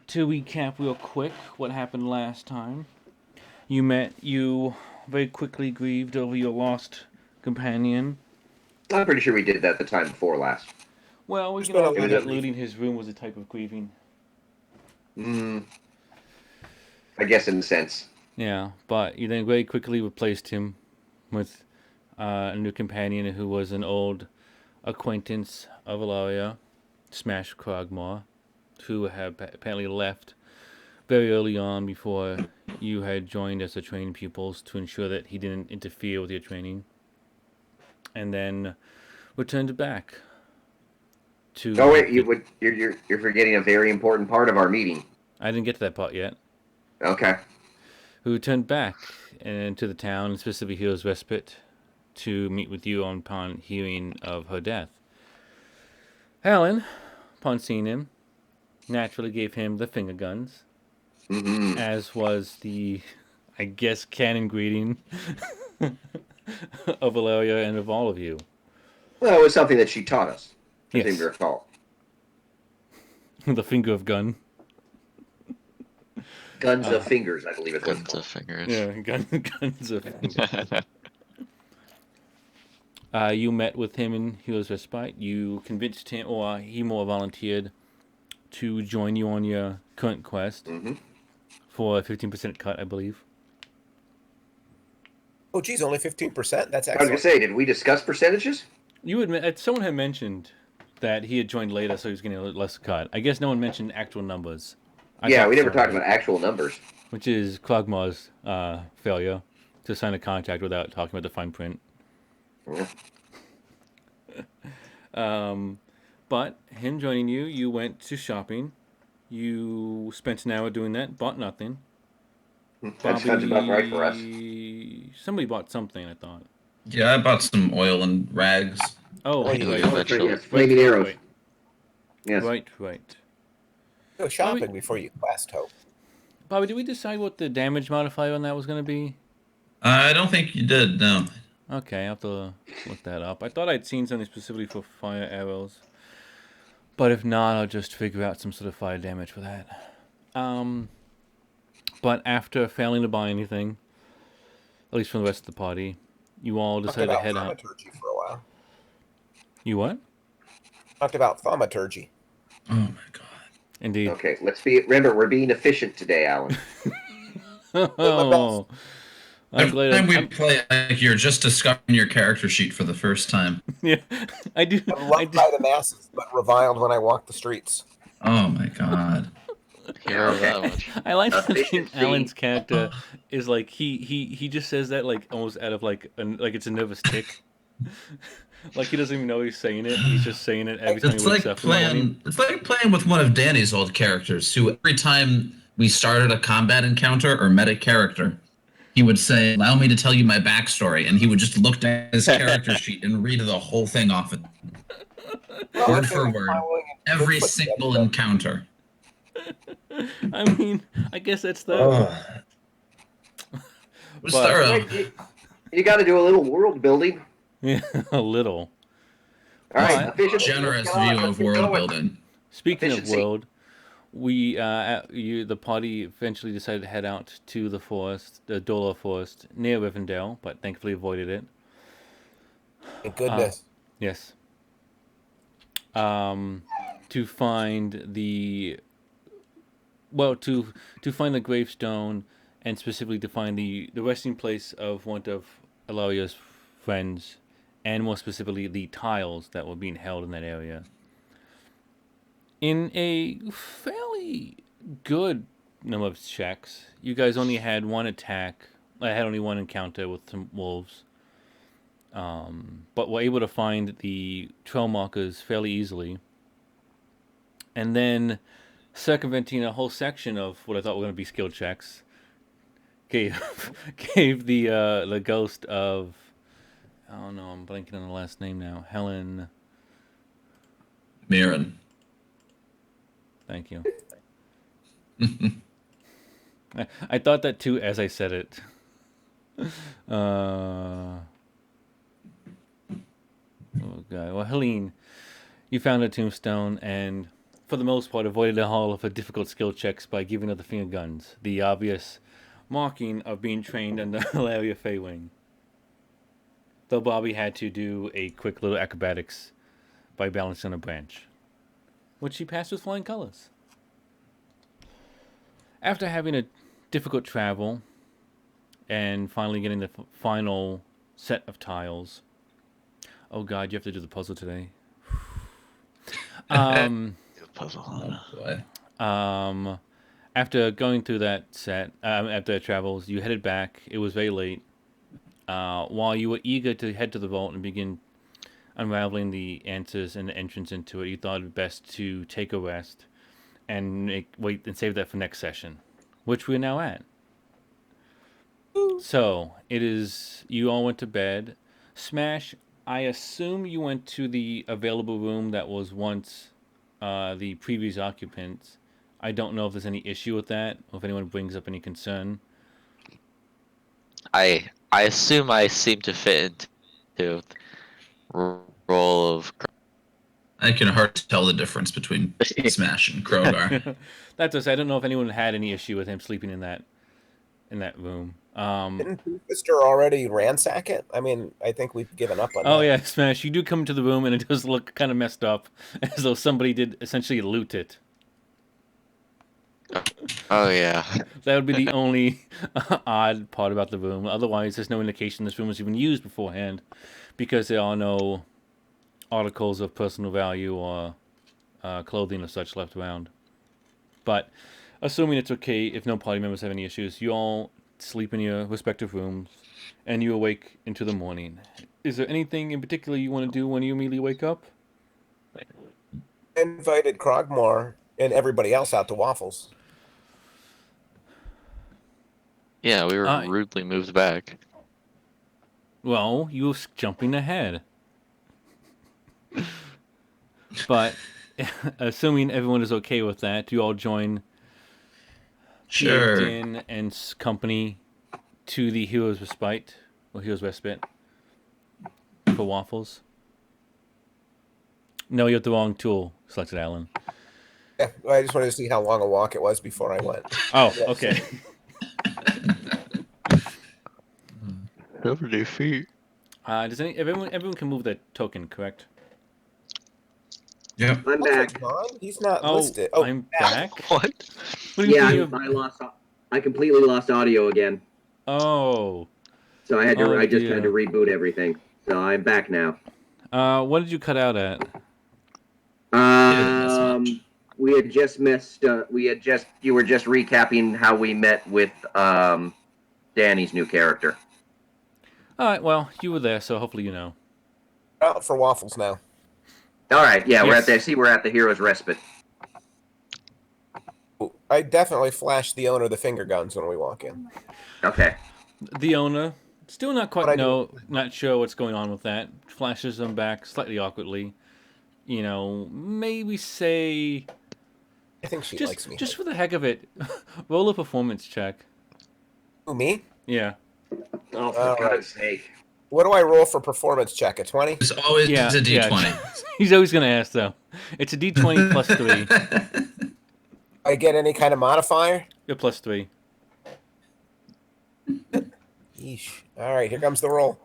to recap real quick what happened last time, you very quickly grieved over your lost companion. I'm pretty sure we did that the time before last. Well, we There's can been a argue lot that of looting his room was a type of grieving. Mm, I guess in a sense. Yeah, but you then very quickly replaced him with a new companion who was an old acquaintance of Ilaria, Smash Krogmaw, who had apparently left very early on before you had joined as a training pupils to ensure that he didn't interfere with your training, and then returned back Oh to. wait, you're forgetting a very important part of our meeting. I didn't get to that part yet. Okay. Who returned back into the town, specifically Hero's Respite, to meet with you upon hearing of her death. Helen, upon seeing him, naturally gave him the finger guns, Mm-hmm. as was the, I guess, canon greeting of Valeria and of all of you. Well, it was something that she taught us. I seem to Yes, recall. the finger of gun. Guns of fingers, I believe it was. Guns of fingers. Yeah, guns of fingers. You met with him in Hero's Respite. You convinced him, or he more volunteered, to join you on your current quest Mm-hmm. for a 15% cut, I believe. Oh, geez, only 15%? That's I was going to excellent. say, did we discuss percentages? You admit, someone had mentioned that he had joined later, so he was getting a less cut. I guess no one mentioned actual numbers. Yeah, we never talked about actual numbers. Which is Klogmar's failure to sign a contract without talking about the fine print. Yeah. But him joining you, you went to shopping. You spent an hour doing that, bought nothing. That sounds about right for us. Somebody bought something, I thought. Yeah, I bought some oil and rags. Oh, I do right. eventually. Yes, flaming arrows. Right. Yes. Right. Go shopping before you quest, Hope. Bobby, did we decide what the damage modifier on that was going to be? I don't think you did, no. Okay, I'll have to look that up. I thought I'd seen something specifically for fire arrows. But if not, I'll just figure out some sort of fire damage for that. But after failing to buy anything, at least from the rest of the party, you all decided to head out. Thaumaturgy for a while. You what? Talked about thaumaturgy. Oh my god. Indeed. Okay, remember, we're being efficient today, Alan. Oh, I'm Every glad. time we play, like you're just discovering your character sheet for the first time. Yeah, I do. I'm loved by the masses, but reviled when I walk the streets. Oh my god. Hero that much. I like to think Efficiency. Alan's character is like he just says that like almost out of like it's a nervous tick. Like he doesn't even know he's saying it. He's just saying it every time It's he wakes like up in the morning. playing with one of Danny's old characters, who every time we started a combat encounter or met a character, he would say, "Allow me to tell you my backstory," and he would just look at his character sheet and read the whole thing off it, word for word, every single encounter. I mean, I guess that's the. It was thorough. You got to do a little world building. Yeah, a little. All right, Alright. efficiency. Generous Let's go on, view let's of get world going. building. Speaking of Efficiency. world, the party eventually decided to head out to the forest, the Dola Forest, near Rivendell, but thankfully avoided it. Thank goodness. Yes. To find the to find the gravestone, and specifically to find the resting place of one of Ilaria's friends, and more specifically the tiles that were being held in that area. In a fairly good number of checks, you guys only had one attack. I had only one encounter with some wolves. But were able to find the trail markers fairly easily. And then circumventing a whole section of what I thought were going to be skill checks, gave the ghost of, oh no, I'm blanking on the last name now. Helen. Mirren. Thank you. I thought that too as I said it. Oh god. Well, Helene, you found a tombstone and for the most part, avoided the whole of her difficult skill checks by giving her the finger guns, the obvious marking of being trained under Hilaria Faywing. Though Bobby had to do a quick little acrobatics by balancing on a branch, which she passed with flying colors. After having a difficult travel and finally getting the final set of tiles. Oh God, you have to do the puzzle today. Puzzle. Oh, boy. After going through that set, after travels, you headed back. It was very late. While you were eager to head to the vault and begin unraveling the answers and the entrance into it, you thought it best to take a rest and wait and save that for next session, which we're now at. So it is. You all went to bed. Smash. I assume you went to the available room that was once the previous occupants. I don't know if there's any issue with that, or if anyone brings up any concern. I assume I seem to fit into the role of. I can hardly tell the difference between Smash and Krogar. That's what I don't know if anyone had any issue with him sleeping in that room. Didn't Mister already ransack it? I mean, I think we've given up on that. Oh yeah, Smash, you do come into the room and it does look kind of messed up, as though somebody did essentially loot it. Oh yeah. That would be the only odd part about the room. Otherwise, there's no indication this room was even used beforehand, because there are no articles of personal value or clothing or such left around. But assuming it's okay, if no party members have any issues, you all sleep in your respective rooms, and you awake into the morning. Is there anything in particular you want to do when you immediately wake up? I invited Krogmore and everybody else out to Waffles. Yeah, we were rudely moved back. Well, you were jumping ahead. But assuming everyone is okay with that, do you all join Sure. Din and company to the Hero's Respite, or Hero's Respite, for Waffles? No, you have the wrong tool selected, Alan. Yeah, I just wanted to see how long a walk it was before I went. Oh, Yes. okay. 70 feet. Does everyone can move that token, correct? Yep. I'm back. John? He's not Oh, listed. I'm back. What? What do you Yeah, mean I completely lost audio again. Oh, So I had to. Oh, I just dear. had to reboot everything. So I'm back now. what did you cut out at? We had just missed. You were just recapping how we met with Danny's new character. All right, well, you were there, so hopefully you know. Out for Waffles now. All right, yeah, we're Yes. at the. See, we're at the Hero's Respite. I definitely flash the owner the finger guns when we walk in. Okay. The owner, still not What I quite not sure what's going on with that. Flashes them back slightly awkwardly. You know, maybe say I think she likes me. just for the heck of it, roll a performance check. Who, me? Yeah. Oh, for All right. God's sake. What do I roll for performance check? A 20? It's always Yeah, a yeah. D20. He's always gonna ask though. It's a D20 plus 3. I get any kind of modifier? You're plus 3. Yeesh. All right, here comes the roll.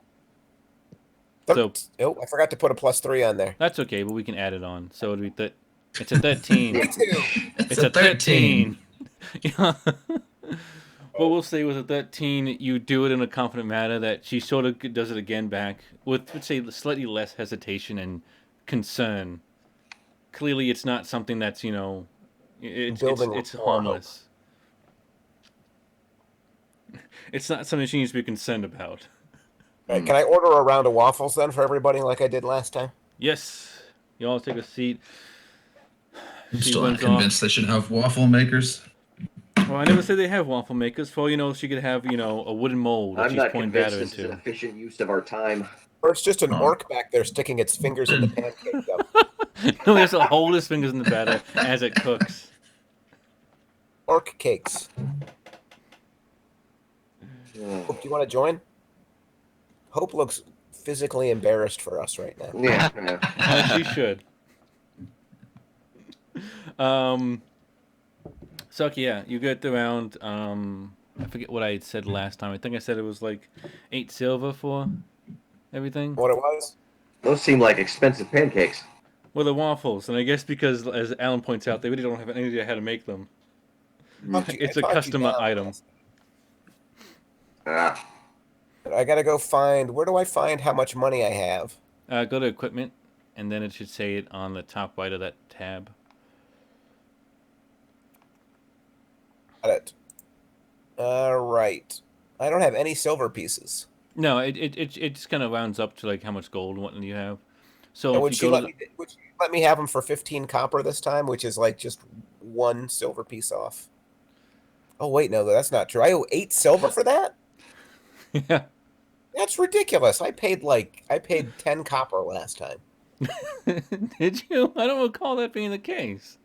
So- Oh, I forgot to put a +3 on there. That's okay, but we can add it on. So it'd be it's a 13. Me too. It's a 13. Yeah. Well, we'll say with a 13, you do it in a confident manner that she sort of does it again back with, let's say, slightly less hesitation and concern. Clearly, it's not something that's, it's Building it's rapport, I hope. harmless. It's not something she needs to be concerned about. All right, can I order a round of waffles then for everybody like I did last time? Yes. You all take a seat. I'm She still not runs off. convinced they should have waffle makers. Well, I never said they have waffle makers. For all you know, she could have, a wooden mold that I'm she's not pouring convinced batter this is an into. efficient use of our time. Or it's just an Oh. orc back there sticking its fingers in the pancake dough. No, he has to hold his fingers in the batter as it cooks. Orc cakes. Yeah. Hope, do you want to join? Hope looks physically embarrassed for us right now. Yeah. She should. So yeah, you get around. I forget what I had said last time. I think I said it was like 8 silver for everything. What it was? Those seem like expensive pancakes. Well, the waffles, and I guess because, as Alan points out, they really don't have any idea how to make them. It's I a talked you custom down item. last- Ah, I gotta go find. Where do I find how much money I have? Go to equipment, and then it should say it on the top right of that tab. Got it. All right. I don't have any silver pieces. No, it just kind of rounds up to like how much gold and what you have. So And if you go to would she let me have them for 15 copper this time, which is like just one silver piece off? Oh wait, no, that's not true. I owe 8 silver for that? yeah. That's ridiculous. I paid 10 copper last time. Did you? I don't recall that being the case.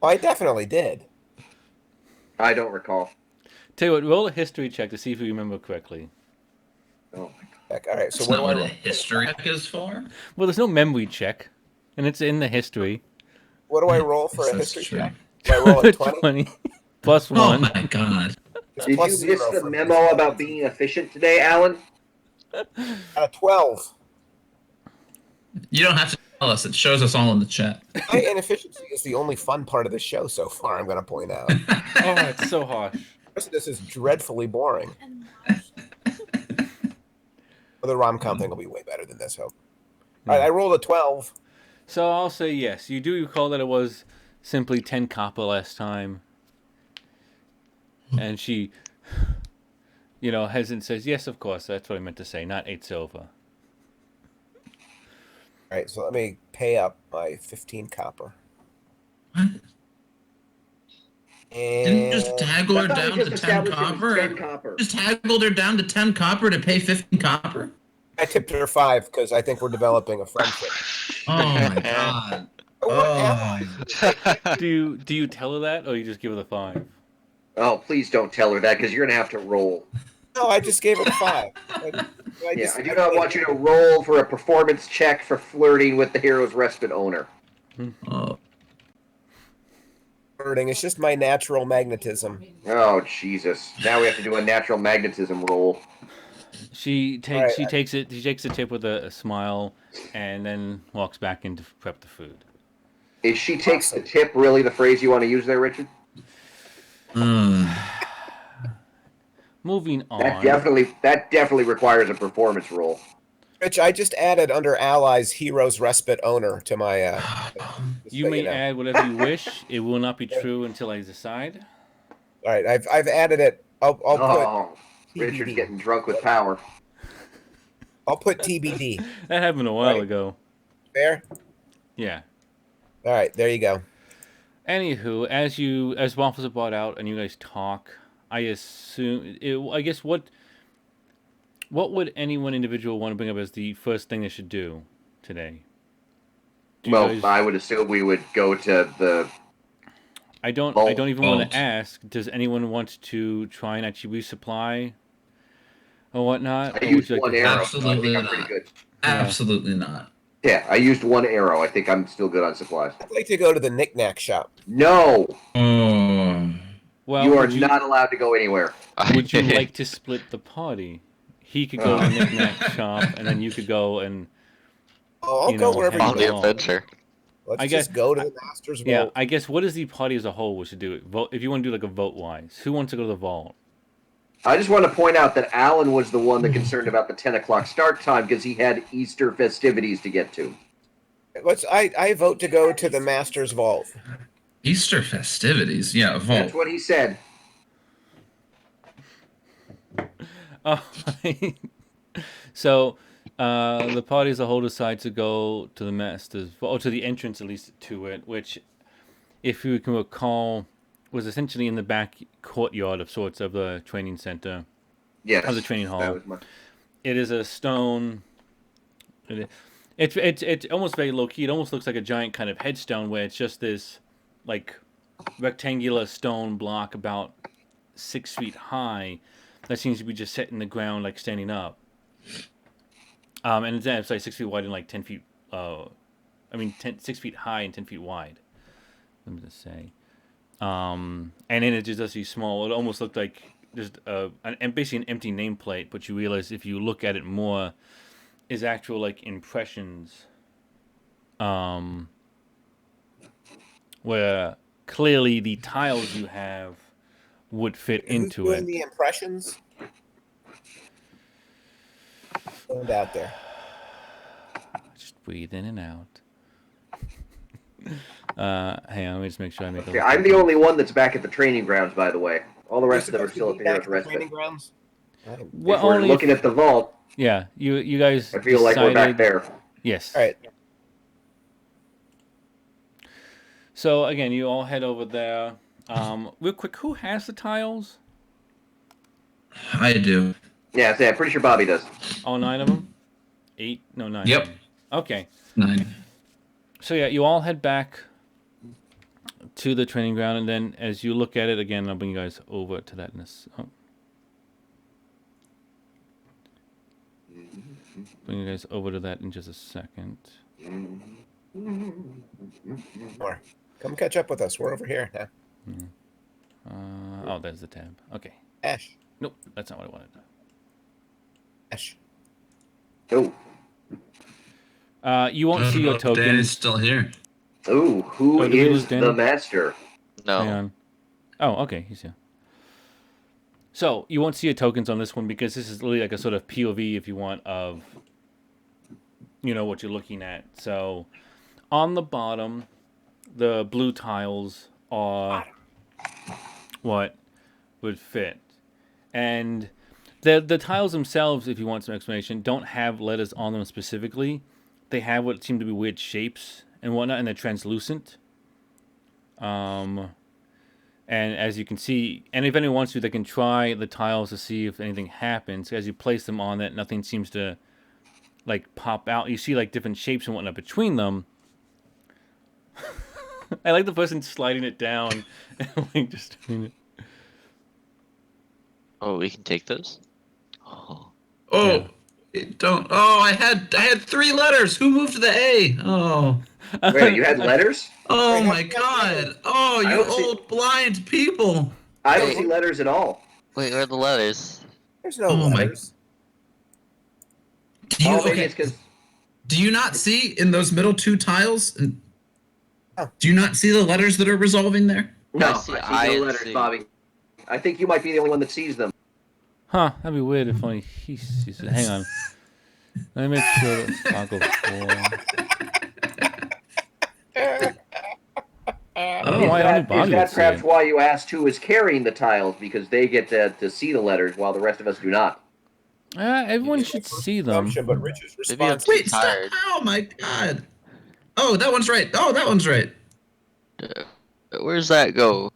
Oh, I definitely did. I don't recall. Tell you what, roll a history check to see if you remember correctly. Oh my Heck, all right, so That's what not do I what a roll? history check is for. Well, there's no memory check, and it's in the history. What do I roll for Yes, a that's history true. check? Do I roll a 20? 20 plus Oh 1. my god. It's Did plus you miss 0 the for memo about being efficient today, Alan? a 12. You don't have to tell us. It shows us all in the chat. My inefficiency is the only fun part of the show so far, I'm going to point out. Oh, it's so harsh. The rest of this is dreadfully boring. The rom-com thing will be way better than this, hope. All right, I rolled a 12. So I'll say yes. You do recall that it was simply 10 copper last time. And she, hesitant says, yes, of course. That's what I meant to say, not 8 silver. All right, so let me pay up my 15 copper. What? Didn't you And just haggle her I thought we down just to 10 established it was copper? 10 copper. Just haggled her down to 10 copper to pay 15 copper? I tipped her 5 because I think we're developing a friendship. Oh my god. What am I? Do you tell her that, or you just give her the 5? Oh, please don't tell her that because you're gonna have to roll. No, I just gave it a 5. I do not want you to roll for a performance check for flirting with the Hero's Respite owner. Oh. Flirting. It's just my natural magnetism. Oh Jesus! Now we have to do a natural magnetism roll. She takes Alright, she takes it. She takes the tip with a smile, and then walks back in to prep the food. Is she takes the tip really the phrase you want to use there, Richard? Moving on. That definitely requires a performance roll. Rich, I just added under allies Heroes Respite owner to my. Just You so may know. add whatever you wish. It will not be true until I decide. All right, I've added it. I'll put Oh, Richard's TBD. getting drunk with power. I'll put TBD. That happened a while Right. ago. Fair. Yeah. All right, there you go. Anywho, as waffles are brought out and you guys talk, I assume I guess what would any one individual want to bring up as the first thing they should do today? Do you Well, guys- I would assume we would go to the. I don't Vault. even want Vault. to ask. Does anyone want to try and actually resupply or whatnot? I Or would used you like one to- arrow, so I Absolutely think I'm not. pretty good. Absolutely not. Yeah, I used one arrow. I think I'm still good on supplies. I'd like to go to the knickknack shop. No, Oh. Well, you are would not allowed to go anywhere. Would you like to split the party? He could go to the knick-knack shop, and then you could go and Oh, I'll You go know, wherever hang you On the go. out. adventure. Let's I just guess- go to the master's yeah. vault. I guess what is the party as a whole? We should do it. Vote if you want to do like a vote-wise. Who wants to go to the vault? I just want to point out that Alan was the one that concerned about the 10 o'clock start time because he had Easter festivities to get to. I vote to go to the master's vault. Easter festivities. Yeah, That's vault. what he said. So, the party as a whole decides to go to the master's, or to the entrance at least to it, which, if you can recall, was essentially in the back courtyard of sorts of the training center, Yes. of the training That hall. was my... It is a stone. It's almost very low key. It almost looks like a giant kind of headstone where it's just this, like, rectangular stone block about 6 feet high that seems to be just set in the ground, like standing up. And it's like 6 feet wide and like 10 feet. 6 feet high and 10 feet wide. let me just say. And then it just does these small. It almost looked like just basically an empty nameplate, but you realize if you look at it more, is actual like impressions. Where clearly the tiles you have would fit Who's into doing it. the impressions? Stand out there. Just breathe in and out. Hang on, let me just make sure I make. Okay, I'm the only one that's back at the training grounds, by the way. All the rest of them are still up here with the rest of training it. grounds. If Well, we're only looking if, at the vault, yeah, you guys. I feel like we're back decided- there. Yes. All right. So again, you all head over there. Real quick, who has the tiles? I do. Yeah, I'm pretty sure Bobby does. All 9 of them? 8? No, 9. Yep. Of them. Okay. 9. So yeah, you all head back to the training ground, and then as you look at it again, I'll bring you guys over to that in this. Oh. Bring you guys over to that in just a second. More. Come catch up with us. We're over here now. Oh, there's the tab. Okay. Ash. Nope, that's not what I wanted. Ash. Oh, You won't see your token. Danny's still here. ooh, who Oh, did we lose is Danny? the master? Hang No. on. Oh, okay, he's here. So you won't see your tokens on this one because this is literally like a sort of POV, if you want, of what you're looking at. So on the bottom, the blue tiles are what would fit, and the tiles themselves, if you want some explanation, don't have letters on them specifically. They have what seem to be weird shapes and whatnot, and they're translucent. And as you can see, and if anyone wants to, they can try the tiles to see if anything happens. As you place them on that, nothing seems to like pop out. You see like different shapes and whatnot between them. I like the person sliding it down and like just doing it. Oh, we can take those? Oh. Oh, Yeah. it don't. Oh, I had 3 letters. Who moved the A? Oh. Wait, you had letters? Oh Wait, my how- God. Oh, I you don't see- old blind people. I don't Wait. see letters at all. Wait, where are the letters? There's no Oh my- letters. Do you Oh, maybe okay? it's because Do you not see in those middle 2 tiles? Oh. Do you not see the letters that are resolving there? no, I I see see I no and letters, C. Bobby. I think you might be the only one that sees them. Huh, that'd be weird if only he sees it. Hang on. Let me make sure it's toggle 4. I don't know why only Bobby Is would that see perhaps it. why you asked who is carrying the tiles? Because they get to see the letters while the rest of us do not. Everyone should see them. Assumption, but Rich's Maybe I'm response. too Wait, stop. tired. Oh my God. Oh, that one's right. Oh, that one's right. Where's that go?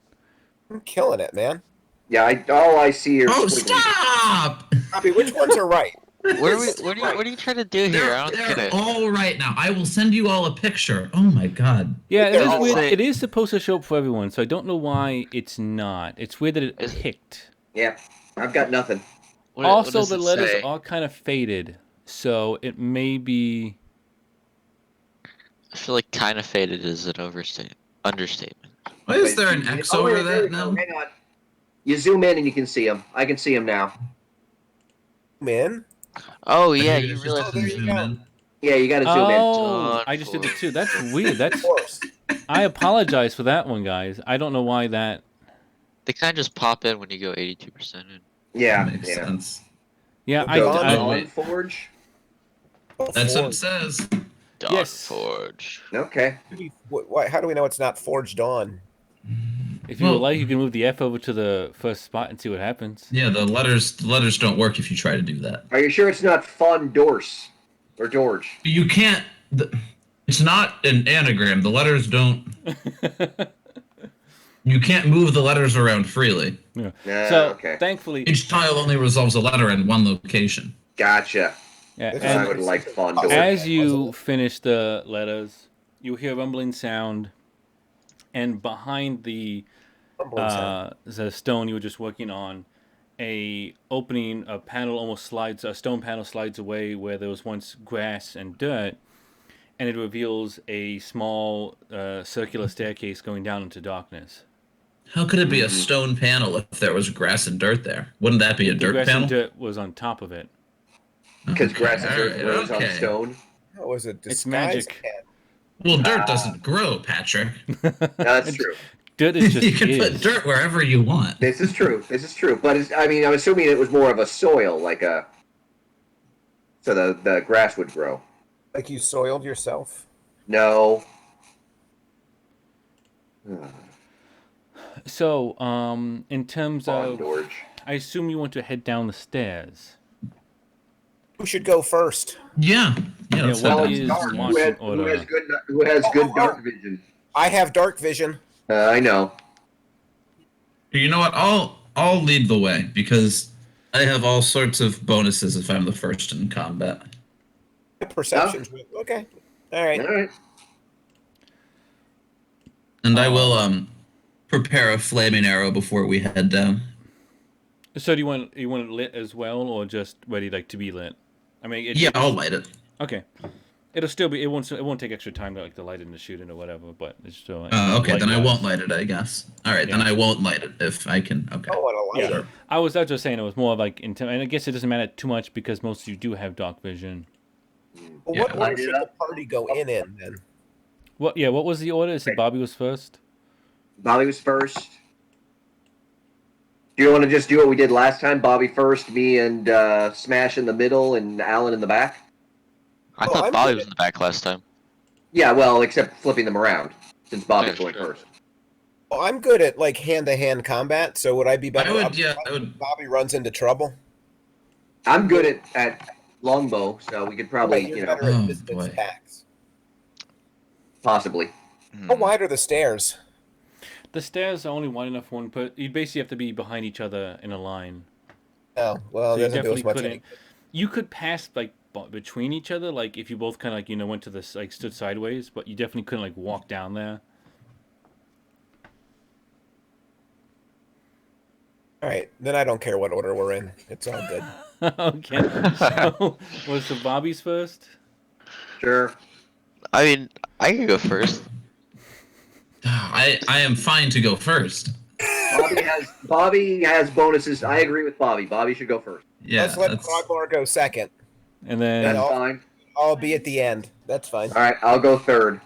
I'm killing it, man. Yeah, all I see are Oh, squiggly. stop. Bobby, which ones are right? What are you trying to do here? I don't get They're it. all right now. I will send you all a picture. Oh my God. Yeah, it They're is all weird. right. It is supposed to show up for everyone, so I don't know why it's not. It's weird that it Is it- picked. Yeah, I've got nothing. What Also, does the it letters say? are kind of faded, so it may be. I feel like kind of faded is an understatement. Why is Wait, there an X oh, over wait, there we that go. now? Hang on. You zoom in and you can see them. I can see them now. Man. Oh yeah, Maybe you it's really. just there you zoom go. in. Yeah, you got to zoom in. Oh, I just did it too. That's weird. That's. Of course. I apologize for that one, guys. I don't know why that. They kind of just pop in when you go 82% in. Yeah, Makes yeah. sense. Yeah, So Dawn- I Oh, wait. Forge. That's what it says. Dawn Yes. Forge. Okay. How do we know it's not Forged On? if you would like, you can move the F over to the first spot and see what happens. Yeah, the letters don't work if you try to do that. Are you sure it's not Fun Dorse or Dorge? You can't. It's not an anagram. The letters don't. You can't move the letters around freely. Yeah. Yeah, So okay. thankfully, Each tile only resolves a letter in one location. Gotcha. yeah, This I and would have liked Fun Oh, Dorse. as you finish the letters, you hear a rumbling sound, and behind the Rumbling sound. the stone you were just working on, a stone panel slides away where there was once grass and dirt, and it reveals a small circular staircase going down into darkness. How could it be a stone panel if there was grass and dirt there? Wouldn't that be a The dirt grass panel? and dirt was on top of it. Because Okay, grass and dirt alright, grows on okay. stone. That was a It's disguise. magic. Well, dirt doesn't grow, Patrick. That's true. Dirt is just You can is. put dirt wherever you want. This is true. This is true. But I mean, I'm assuming it was more of a soil, like a. So the grass would grow. Like you soiled yourself. No. So, in terms On of, George. I assume you want to head down the stairs. Who should go first? Yeah. Yeah, let's what head is downstairs. the Who marching has, order? who has good Oh, dark vision? I have dark vision. I know. You know what? I'll lead the way because I have all sorts of bonuses if I'm the first in combat. Perceptions. Okay. All right. All right. And I will prepare a flaming arrow before we head down. So do you want it lit as well, or just ready like to be lit? I mean, Yeah, I'll light it. Okay. It'll still be. It won't take extra time to like to light it and to shoot it or whatever. But it's still. Okay, then I light-wise. won't light it, I guess. All right, then Yeah. I won't light it if I can. Okay. I want to light Yeah. it. I was just saying it was more like and I guess it doesn't matter too much because most of you do have dark vision. Well, Yeah, what light order it should the up. party go in then? What? Yeah. What was the order? Is it Bobby was first? Bobby was first. Do you want to just do what we did last time? Bobby first, me and Smash in the middle, and Alan in the back? I Oh, thought I'm Bobby good. was in the back last time. Yeah, well, except flipping them around, since Bobby's Yeah, going sure. first. Well, I'm good at like hand-to-hand combat, so would I be better? I would, up yeah, front I when would. Bobby runs into trouble. I'm good at longbow, so we could probably, Wait, you're you know, better at Oh, distance boy. attacks. possibly. How wide are the stairs? The stairs are only wide enough one, but you basically have to be behind each other in a line. Oh, well, So it you doesn't do as definitely much. couldn't. You could pass like between each other, like if you both kind of like went to this like stood sideways, but you definitely couldn't like walk down there. All right, then I don't care what order we're in. It's all good. Okay. So was the Bobby's first? Sure. I mean, I can go first. I am fine to go first. Bobby has bonuses. I agree with Bobby. Bobby should go first. Yeah, Let's let that's- Frogmore go second. And Yeah. then That's fine. I'll be at the end. That's fine. All right, I'll go third.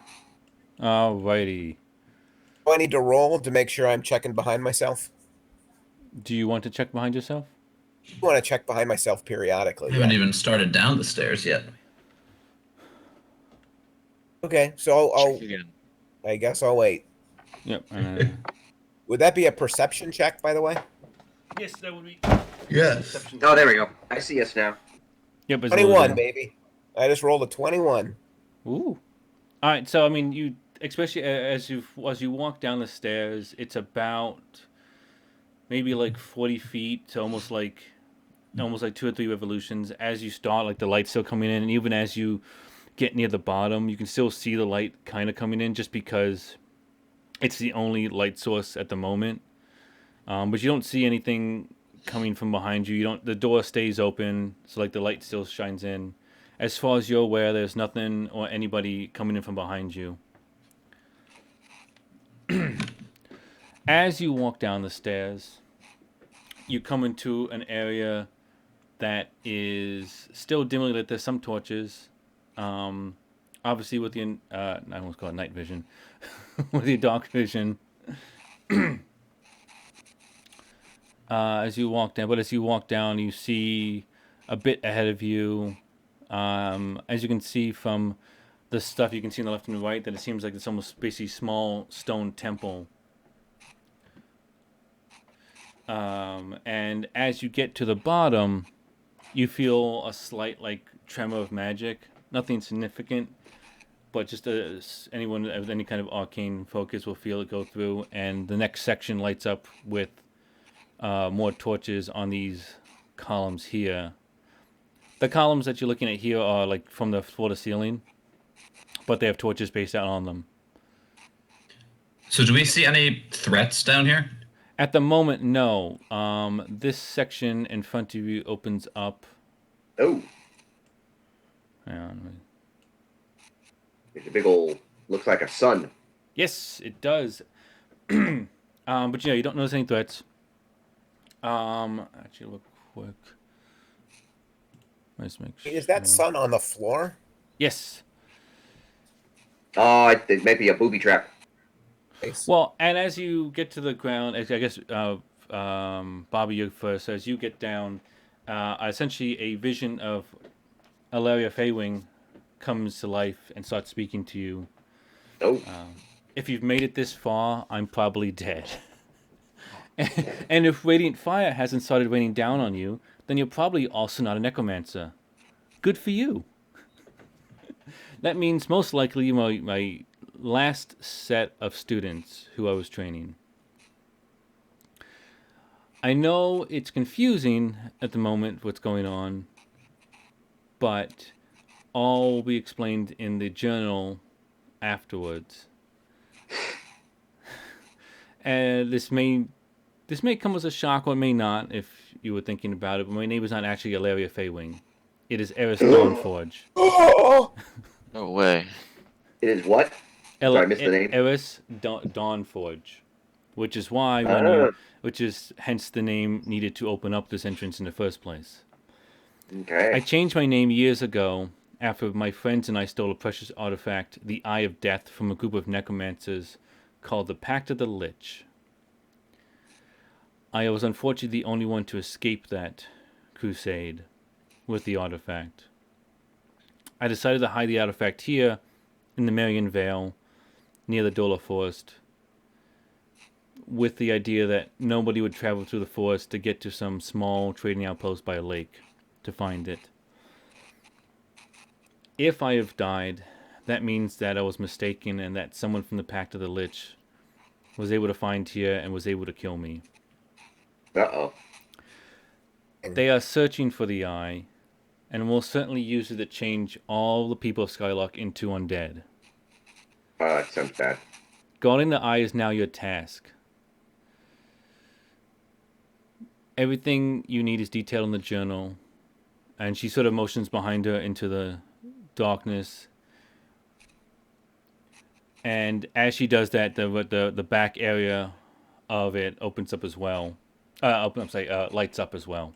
alrighty. Do I need to roll to make sure I'm checking behind myself? Do you want to check behind yourself? I want to check behind myself periodically. I haven't yeah. even started down the stairs yet. Okay, so I'll Check again. I guess I'll wait. Yep. Would that be a perception check, by the way? Yes, that would be. Yes. Oh, there we go. I see us now. Yep. It's 21, loaded. baby. I just rolled a 21. Ooh. All right. So I mean, you especially as you walk down the stairs, it's about maybe like 40 feet to almost like 2 or 3 revolutions. As you start, like the light's still coming in, and even as you get near the bottom, you can still see the light kind of coming in, just because it's the only light source at the moment. But you don't see anything coming from behind you. You don't. The door stays open, so like the light still shines in. As far as you're aware, there's nothing or anybody coming in from behind you. As you walk down the stairs, you come into an area that is still dimly lit. There's some torches. Obviously, with the I almost call it night vision, with your dark vision. As you walk down, you see a bit ahead of you. As you can see from the stuff you can see on the left and the right, that it seems like it's almost basically small stone temple. And as you get to the bottom, you feel a slight like tremor of magic. Nothing significant, but just anyone with any kind of arcane focus will feel it go through. And the next section lights up with more torches on these columns here. The columns that you're looking at here are like from the floor to ceiling, but they have torches spaced out on them. So do we see any threats down here? At the moment, no. This section in front of you opens up. Oh, Hang on. It's a big old, looks like a sun. Yes, it does. But yeah, you don't notice any threats. Actually, look quick. Let's make sure. Is that sun on the floor? Yes. Oh, it may be a booby trap. Nice. Well, and as you get to the ground, I guess Bobby, you first. As you get down, essentially a vision of Ilaria Faywing comes to life and starts speaking to you. Oh, If you've made it this far, I'm probably dead. And if Radiant Fire hasn't started raining down on you, then you're probably also not a necromancer. Good for you. That means most likely my last set of students who I was training. I know it's confusing at the moment what's going on, but all will be explained in the journal afterwards. And this may come as a shock or it may not if you were thinking about it, but my name is not actually Ilaria Faywing. It is Eris Dawnforge. Oh! No way. it is what? Sorry, I missed the name. Eris Dawnforge. Which is why which is hence the name needed to open up this entrance in the first place. I Okay. changed my name years ago after my friends and I stole a precious artifact, the Eye of Death, from a group of necromancers called the Pact of the Lich. I was unfortunately the only one to escape that crusade with the artifact. I decided to hide the artifact here in the Marian Vale near the Dola Forest with the idea that nobody would travel through the forest to get to some small trading outpost by a lake to find it. If I have died, that means that I was mistaken and that someone from the Pact of the Lich was able to find here and was able to kill me. Uh-oh. They are searching for the eye and will certainly use it to change all the people of Skylock into undead. That sounds bad. Guarding the eye is now your task. Everything you need is detailed in the journal, and she sort of motions behind her into the darkness. And as she does that, the back area of it opens up as well. Lights up as well.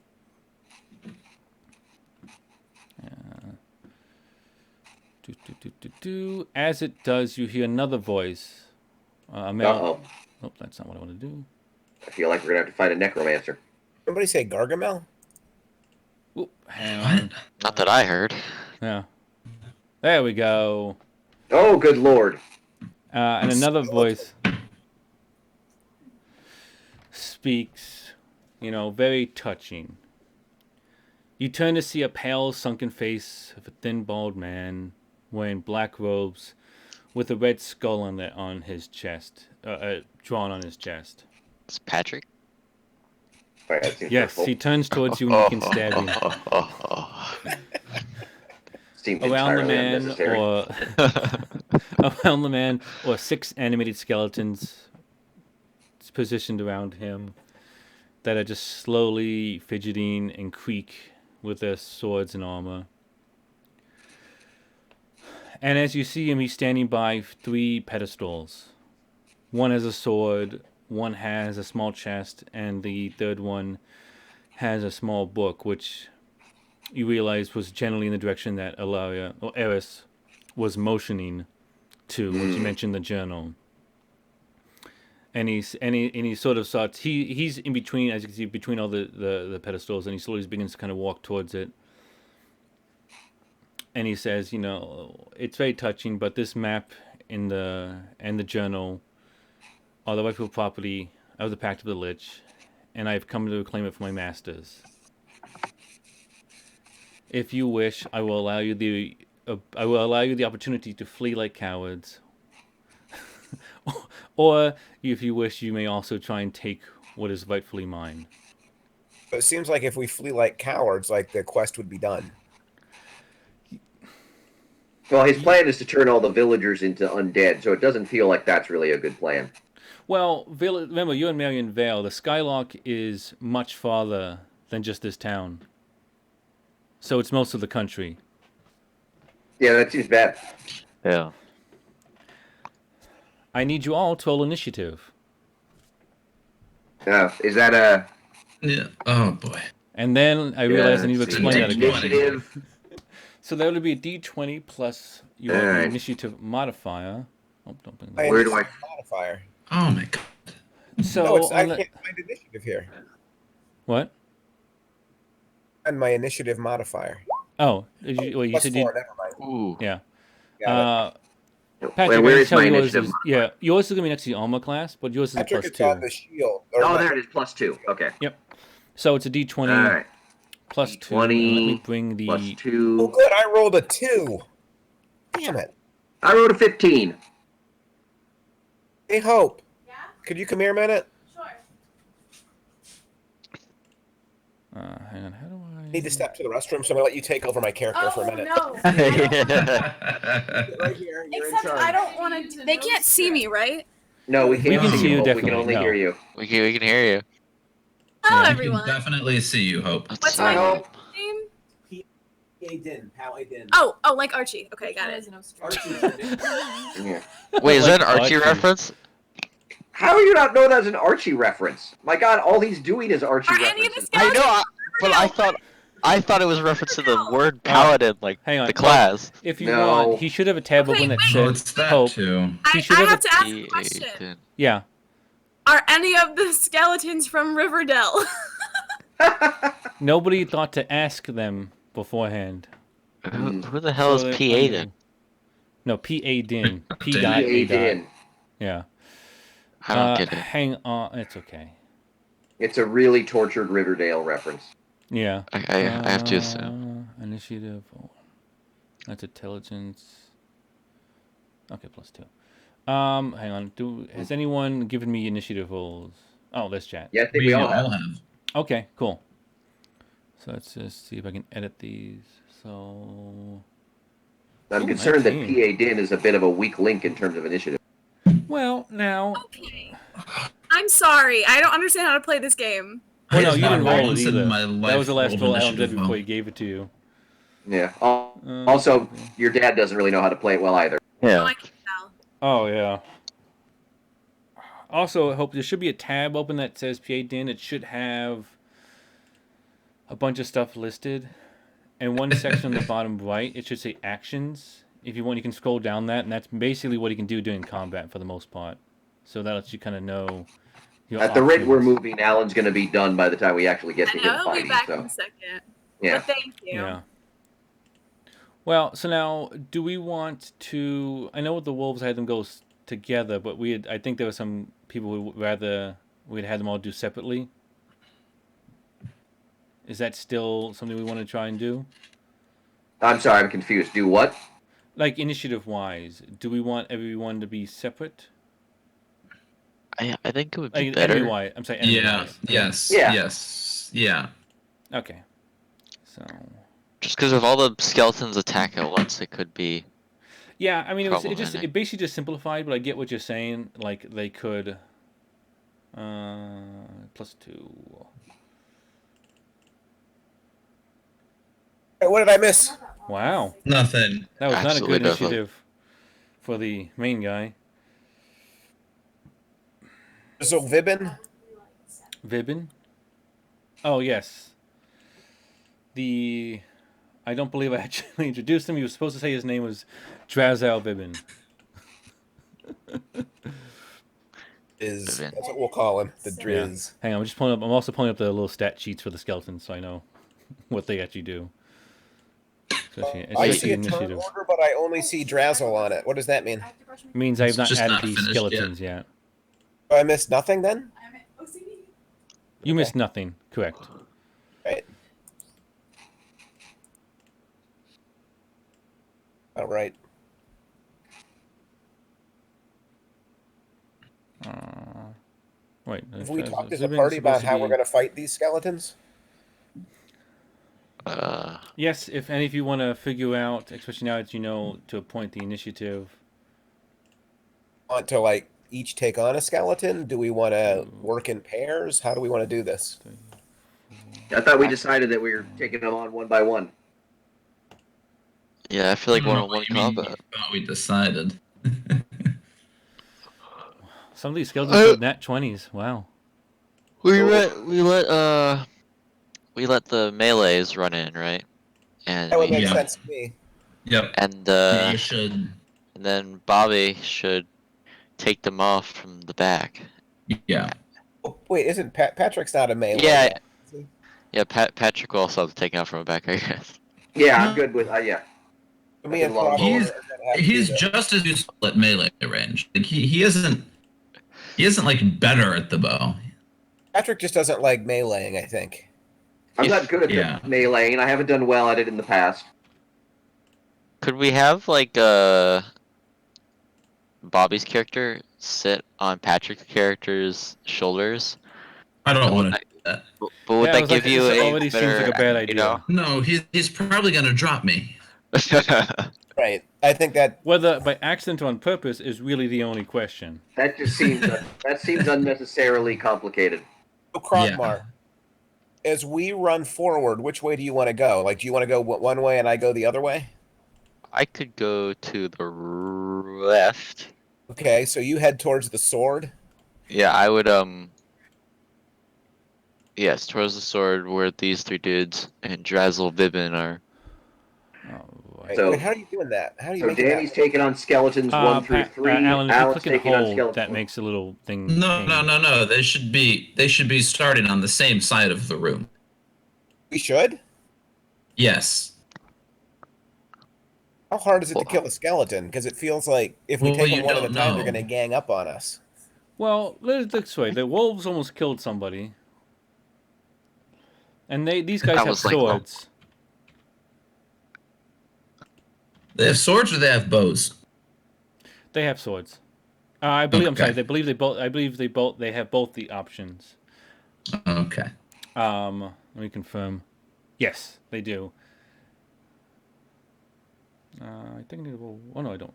As it does, you hear another voice. Uh-oh. Oh, that's not what I want to do. I feel like we're going to have to find a necromancer. Somebody say Gargamel? Oop, hang on. What? Not that I heard. Yeah. There we go. Oh, good lord. And another voice speaks, very touching. You turn to see a pale, sunken face of a thin, bald man wearing black robes with a red skull on his chest, drawn on his chest. It's Patrick. Right, that seems Yes, hurtful. he turns towards you and he can stab you. Seems Around the entirely man, unnecessary. around the man, or 6 animated skeletons positioned around him that are just slowly fidgeting and creak with their swords and armor. And as you see him, he's standing by 3 pedestals. One has a sword, one has a small chest, and the third one has a small book, which you realize was generally in the direction that Eris was motioning to when she mentioned the journal. And he sort of starts. He's in between, as you can see, between all the pedestals, and he slowly begins to kind of walk towards it. And he says, it's very touching, but this map and the journal are the rightful property of the Pact of the Lich, and I have come to claim it for my masters. If you wish, I will allow you the opportunity to flee like cowards. Or, if you wish, you may also try and take what is rightfully mine. But it seems like if we flee like cowards, like the quest would be done. Well, his plan is to turn all the villagers into undead, so it doesn't feel like that's really a good plan. Well, remember, you're in Marian Vale. The Skylock is much farther than just this town. So it's most of the country. Yeah, that seems bad. Yeah. I need you all to roll initiative. Is that a Yeah. Oh boy. And then I realized I need to let's see, explain that again. initiative? So that would be a D20 plus your Alright. initiative modifier. Oh, don't bring My that. Where do I? initiative modifier? Oh my god. So No, it's, I on the- can't find initiative here. what? And my initiative modifier. Oh, you Plus said 4, you. never mind. Ooh. Yeah. Got it. Patrick, where I is tell my yours initiative? is, yeah, yours is gonna be next to the armor class, but yours is a Patrick, plus it's on 2. the shield. or Oh, not- there it is. +2. Okay. So it's a D20 All right. plus 2. And let me bring the. Plus Oh, 2. good. I rolled a 2. Damn it. I wrote a 15. Hey, Hope. Yeah? Could you come here a minute? Sure. Hang on, how do I? I need to step to the restroom, so I'm gonna let you take over my character for a minute. No. Right here. You're in Except charge. I don't want to. They can't see me, right? No, we can't can see see you you. Hope. We definitely, can only no. hear you. We can hear you. Hello, Yeah. We can everyone. definitely see you, Hope. What's Hi, my Hope. name? Hey, Din. Pal, hey, Din. Oh, like Archie. Okay, got it. Yeah. Wait, is that an Like Archie Archie. reference? How do you not know that's an Archie reference? My God, all he's doing is Archie Are any of the references. I know, skeletons? but I thought it was a reference to the word paladin, like Hang on. the class. If you No. want, he should have a tab Okay, open that wait. Oh, says it's that Hope. too. He I should have have a- to ask a question. Yeah. Are any of the skeletons from Riverdale? Nobody thought to ask them beforehand. Who the hell is So they're P. wondering. Aiden? No, P.A. Din. P. Din. dot A. P.A. dot. Din. Yeah. I don't get it. Hang on. It's okay. It's a really tortured Riverdale reference. Yeah. I have to assume. Initiative. Oh, that's intelligence. Okay, plus 2. Hang on. Has anyone given me initiative rolls? Oh, let's chat. Yeah, I think we all have. Okay, cool. So let's just see if I can edit these. So, I'm Ooh, concerned that 19. P.A. Din is a bit of a weak link in terms of initiative. well, now. Okay. I'm sorry. I don't understand how to play this game. Well, no, I you have didn't not roll it once in either. my That life was the last rolled roll Alan initiative did before well. he gave it to you. Yeah. Also, your dad doesn't really know how to play it well either. Oh, Yeah. I can tell. Oh, yeah. Also, I hope there should be a tab open that says PA Din. It should have a bunch of stuff listed. And one section on the bottom right, it should say actions. If you want, you can scroll down that, and that's basically what you can do during combat for the most part. So that lets you kind of know your At the rate we're options. moving, Alan's going to be done by the time we actually get I to know him I'll be fighting. back in So, a second. yeah. But thank you. Yeah. Well, so now, do we want to? I know with the wolves, I had them go together, but I think there were some people who would rather we'd had them all do separately. Is that still something we want to try and do? I'm sorry, I'm confused. Do what? Like initiative-wise, do we want everyone to be separate? I think it would be Like, better. enemy-wise. I'm sorry, Yeah. enemy-wise. Yes. Yeah. Yes. Yeah. Okay. So. Just because if all the skeletons attack at once, it could be. Yeah, I mean, it Problematic. basically just simplified, but I get what you're saying. Like they could. Plus 2. Hey, what did I miss? Wow, Nothing. that was not a Absolutely good nothing. initiative for the main guy, So Vibin? Vibin. Oh yes. I don't believe I actually introduced him. He was supposed to say his name was Drazal Vibin. That's Vibin. what we'll call him. The Driz. Hang on, I'm also pulling up the little stat sheets for the skeletons, so I know what they actually do. Especially I see a turn initiative. order, but I only see Drazzle on it. What does that mean? It means I have It's not just added not these finished skeletons yet. Oh, I missed nothing then? You missed nothing, correct? Right. All right. Wait. Have we talked as a party about how we're going to fight these skeletons? Yes, if any of you want to figure out, especially now that you know to appoint the initiative. Want to like each take on a skeleton? Do we want to work in pairs? How do we want to do this? I thought we decided that we were taking them on one by one. Yeah, I feel like I don't know one-on-one what you mean combat. you thought we decided. Some of these skeletons rolled nat 20s. Wow. We let the melees run in, right? And That would make Yeah. sense to me. Yep. and Yeah, you should. and then Bobby should take them off from the back. Yeah. Oh, wait, isn't Patrick's not a melee? Yeah, guy, is he? yeah. Patrick will also have to take out from the back, I guess. Yeah, I'm good with. Yeah. Me and Long Frog bow. are He's gonna have to do he's this. just as useful at melee range. Like he isn't like better at the bow. Patrick just doesn't like meleeing, I think. I'm not good at Yeah. the melee, and I haven't done well at it in the past. Could we have like Bobby's character sit on Patrick's character's shoulders? I don't But would want to that, do that. but would Yeah, I that was give like, you this a already seems better, like a bad you know? idea. No, he's probably gonna drop me. Right. I think that Whether by accident or on purpose is really the only question. That just seems that seems unnecessarily complicated. Krogmar, as we run forward, which way do you want to go? Like, do you want to go one way and I go the other way? I could go to the left. Okay, so you head towards the sword. Yeah, I would yes, towards the sword where these three dudes and Drazzle Vibin are. Oh, Right. So- Wait, how are you doing that? How do you So make Danny's that? taking on skeletons 1 through 3. Alan, if you Alan's click and taking on hold, skeletons. that makes a little thing. No, ping. no. They should be starting on the same side of the room. We should? Yes. How hard is it to kill a skeleton? Because it feels like if we Well, take you them one at a don't time, they're know. going to gang up on us. Well, let's look this way. The wolves almost killed somebody. And these guys That have was like, oh. swords. They have swords or they have bows. They have swords. I believe. I'm sorry. Okay. They believe they both. I believe they both. They have both the options. Okay. Let me confirm. Yes, they do. I think they will. Oh no, I don't.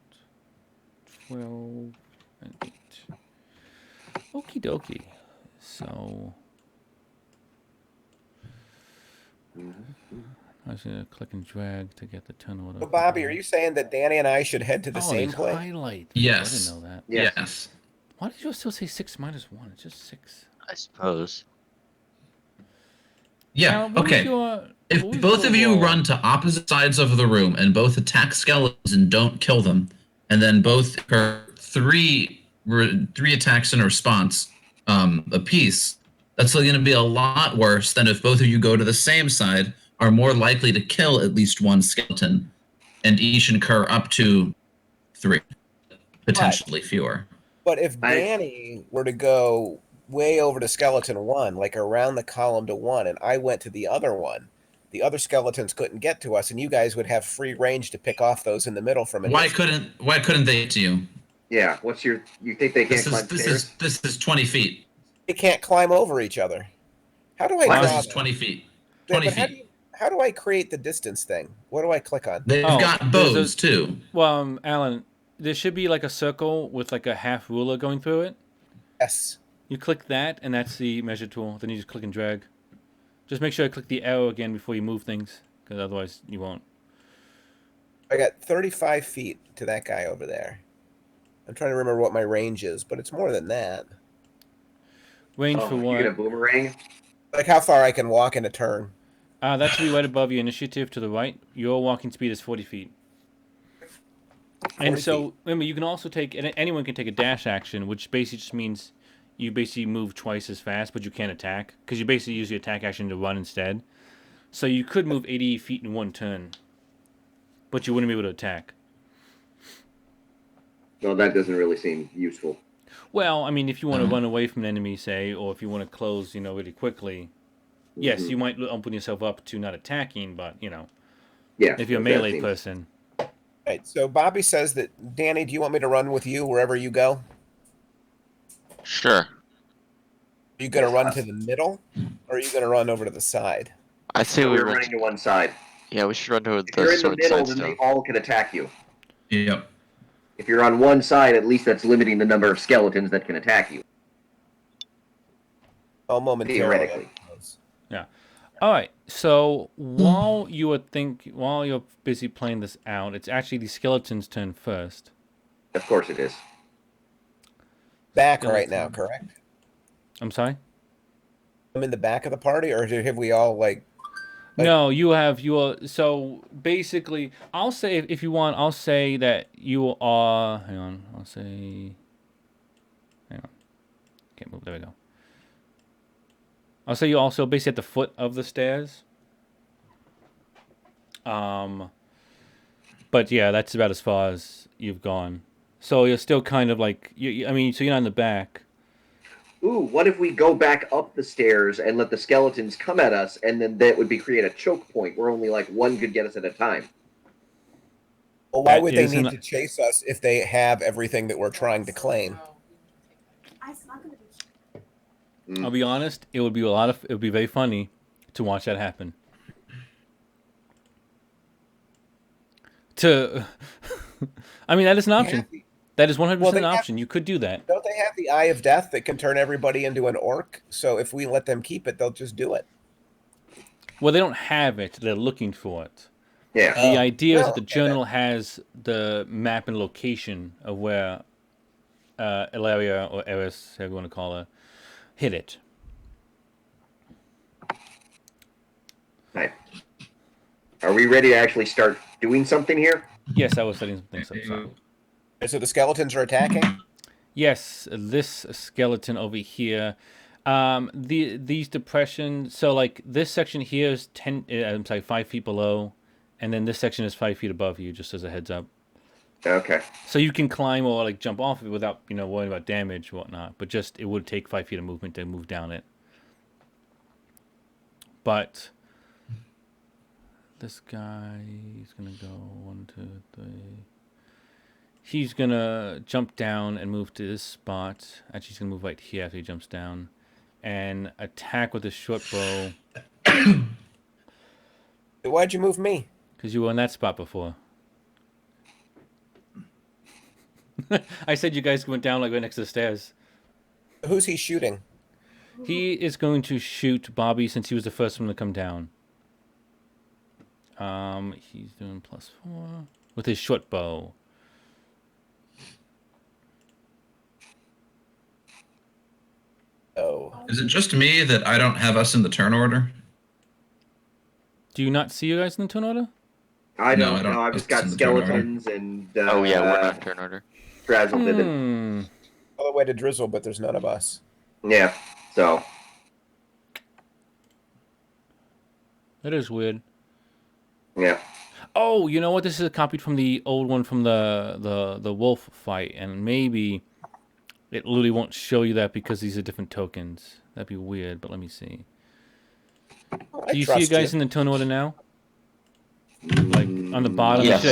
12 and 8. Okie dokie. So I was gonna click and drag to get the turn order. So, Bobby, are you saying that Danny and I should head to the same these place? highlight. Yes. I didn't know that. Yes. Why did you still say 6 minus 1? It's just 6. I suppose. Yeah. Alan, what was Okay. your- If what was both your of you roll? run to opposite sides of the room and both attack skeletons and don't kill them, and then both occur three attacks in a response apiece, that's going to be a lot worse than if both of you go to the same side, are more likely to kill at least one skeleton, and each incur up to 3, potentially fewer. But if Danny were to go way over to skeleton 1, like around the column to 1, and I went to the other one, the other skeletons couldn't get to us, and you guys would have free range to pick off those in the middle from Why initiative. couldn't they get to you? Yeah, what's your? You think they can't climb stairs? This is 20 feet. They can't climb over each other. How do I This draw is that? 20 feet. Yeah, 20 but feet. how do I create the distance thing? What do I click on? They've Oh, got there's bows too. Well, Alan, there should be like a circle with like a half ruler going through it. Yes. You click that, and that's the measure tool. Then you just click and drag. Just make sure I click the arrow again before you move things, because otherwise you won't. I got 35 feet to that guy over there. I'm trying to remember what my range is, but it's more than that. Range Oh, for you what? get a boomerang. Like how far I can walk in a turn. That should be right above your initiative to the right. Your walking speed is 40 feet. 40 And so, feet. remember, you can also take, and anyone can take a dash action, which basically just means you basically move twice as fast, but you can't attack, because you basically use your attack action to run instead. So you could move 80 feet in one turn, but you wouldn't be able to attack. Well, that doesn't really seem useful. Well, I mean, if you want to run away from an enemy, say, or if you want to close, really quickly, yes, you might open yourself up to not attacking, but, Yeah. if you're a that melee seems- person. Right. So Bobby says that, Danny, do you want me to run with you wherever you go? Sure. Are you going to run to the middle, or are you going to run over to the side? I say So we we're run. running to one side. Yeah, we should run to If the you're in the sword middle, side then still. they all can attack you. Yep. If you're on one side, at least that's limiting the number of skeletons that can attack you. Oh, momentarily. Theoretically. All right. So while you're busy playing this out, it's actually the skeleton's turn first. Of course it is. back right now, correct? I'm sorry. I'm in the back of the party, or have we all like? No, you are. So basically, I'll say if you want, I'll say that you are. Hang on. I'll say. Hang on. Can't move. There we go. I'll say you also basically at the foot of the stairs. But yeah, that's about as far as you've gone. So you're still kind of like I mean, so you're not in the back. Ooh, what if we go back up the stairs and let the skeletons come at us, and then that would be create a choke point where only like one could get us at a time. Well, why That would they is need an- to chase us if they have everything that we're trying to claim? I'll be honest. It would be it would be very funny to watch that happen. To, I mean, that is an option. That is 100% an option. You could do that. Don't they have the Eye of Death that can turn everybody into an orc? So if we let them keep it, they'll just do it. Well, they don't have it. They're looking for it. Yeah. The idea is that the okay, journal has the map and location of where Ilaria or Eris, however you want to call her, hit it. Right. Are we ready to actually start doing something here? Yes, I was setting some things up. Sorry. So the skeletons are attacking? Yes, this skeleton over here. These depressions. So like this section here is 5 feet below, and then this section is 5 feet above you. Just as a heads up. Okay. So you can climb or like jump off of it without worrying about damage or whatnot. But just it would take 5 feet of movement to move down it. But this guy is gonna go 1, 2, 3. He's gonna jump down and move to this spot. Actually, he's gonna move right here after he jumps down, and attack with his short bow. Why'd you move me? Because you were in that spot before. I said you guys went down like right next to the stairs. Who's he shooting? He is going to shoot Bobby since he was the first one to come down. He's doing +4 with his short bow. Oh. Is it just me that I don't have us in the turn order? Do you not see you guys in the turn order? I No, don't I don't know. I've just got listen to turn order. skeletons and. Oh yeah, we're not turn order. Frazzle didn't. All the way to Drizzle, but there's none of us. Yeah. So. That is weird. Yeah. Oh, you know what? This is copied from the old one from the wolf fight, and maybe it literally won't show you that because these are different tokens. That'd be weird, but let me see. Oh, Do you see you guys in the turn order now? Like on the bottom, Yes.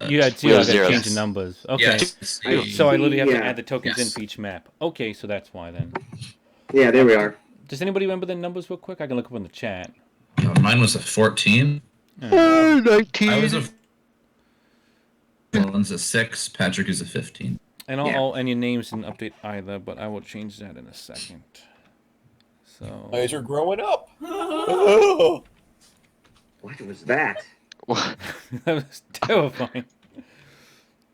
you had We have 0. I zeros. change the numbers. Okay, Yes. so I literally have to Yeah. add the tokens Yes. in for each map. Okay, so that's why then. Yeah, there we are. Does anybody remember the numbers real quick? I can look up in the chat. Mine was a 14. Oh, 19. I was a. Dylan's a 6. Patrick is a 15. And Yeah. and your names didn't update either, but I will change that in a second. So Guys are growing up. Oh. What was that? that was terrifying.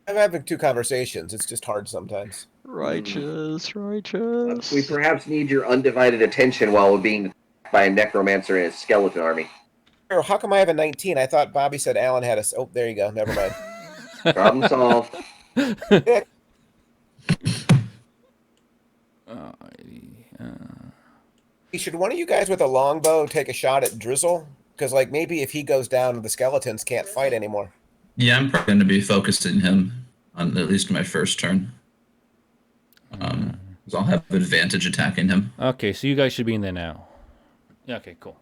I'm having 2 conversations. It's just hard sometimes. Righteous. We perhaps need your undivided attention while we're being attacked by a necromancer and his skeleton army. Oh, how come I have a 19? I thought Bobby said Alan had a. Oh, there you go. Never mind. Problem solved. Should one of you guys with a longbow take a shot at Drizzle? Because, like, maybe if he goes down, the skeletons can't fight anymore. Yeah, I'm probably going to be focusing him on at least my first turn. 'Cause I'll have advantage attacking him. Okay, so you guys should be in there now. Yeah, okay, cool.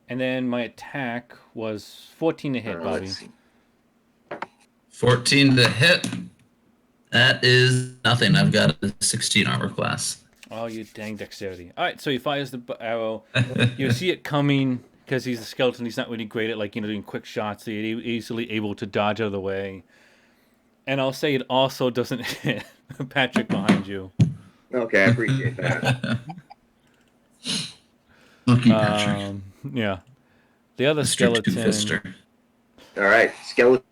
And then my attack was 14 to hit, Bobby. Let's see. 14 to hit. That is nothing. I've got a 16 armor class. Oh, you dang dexterity. All right, so he fires the arrow. You see it coming because he's a skeleton. He's not really great at, like, doing quick shots. So he's easily able to dodge out of the way. And I'll say it also doesn't hit Patrick behind you. Okay, I appreciate that. Lucky Patrick. Yeah. The other Mr. skeleton. Two-Fister. All right, skeleton.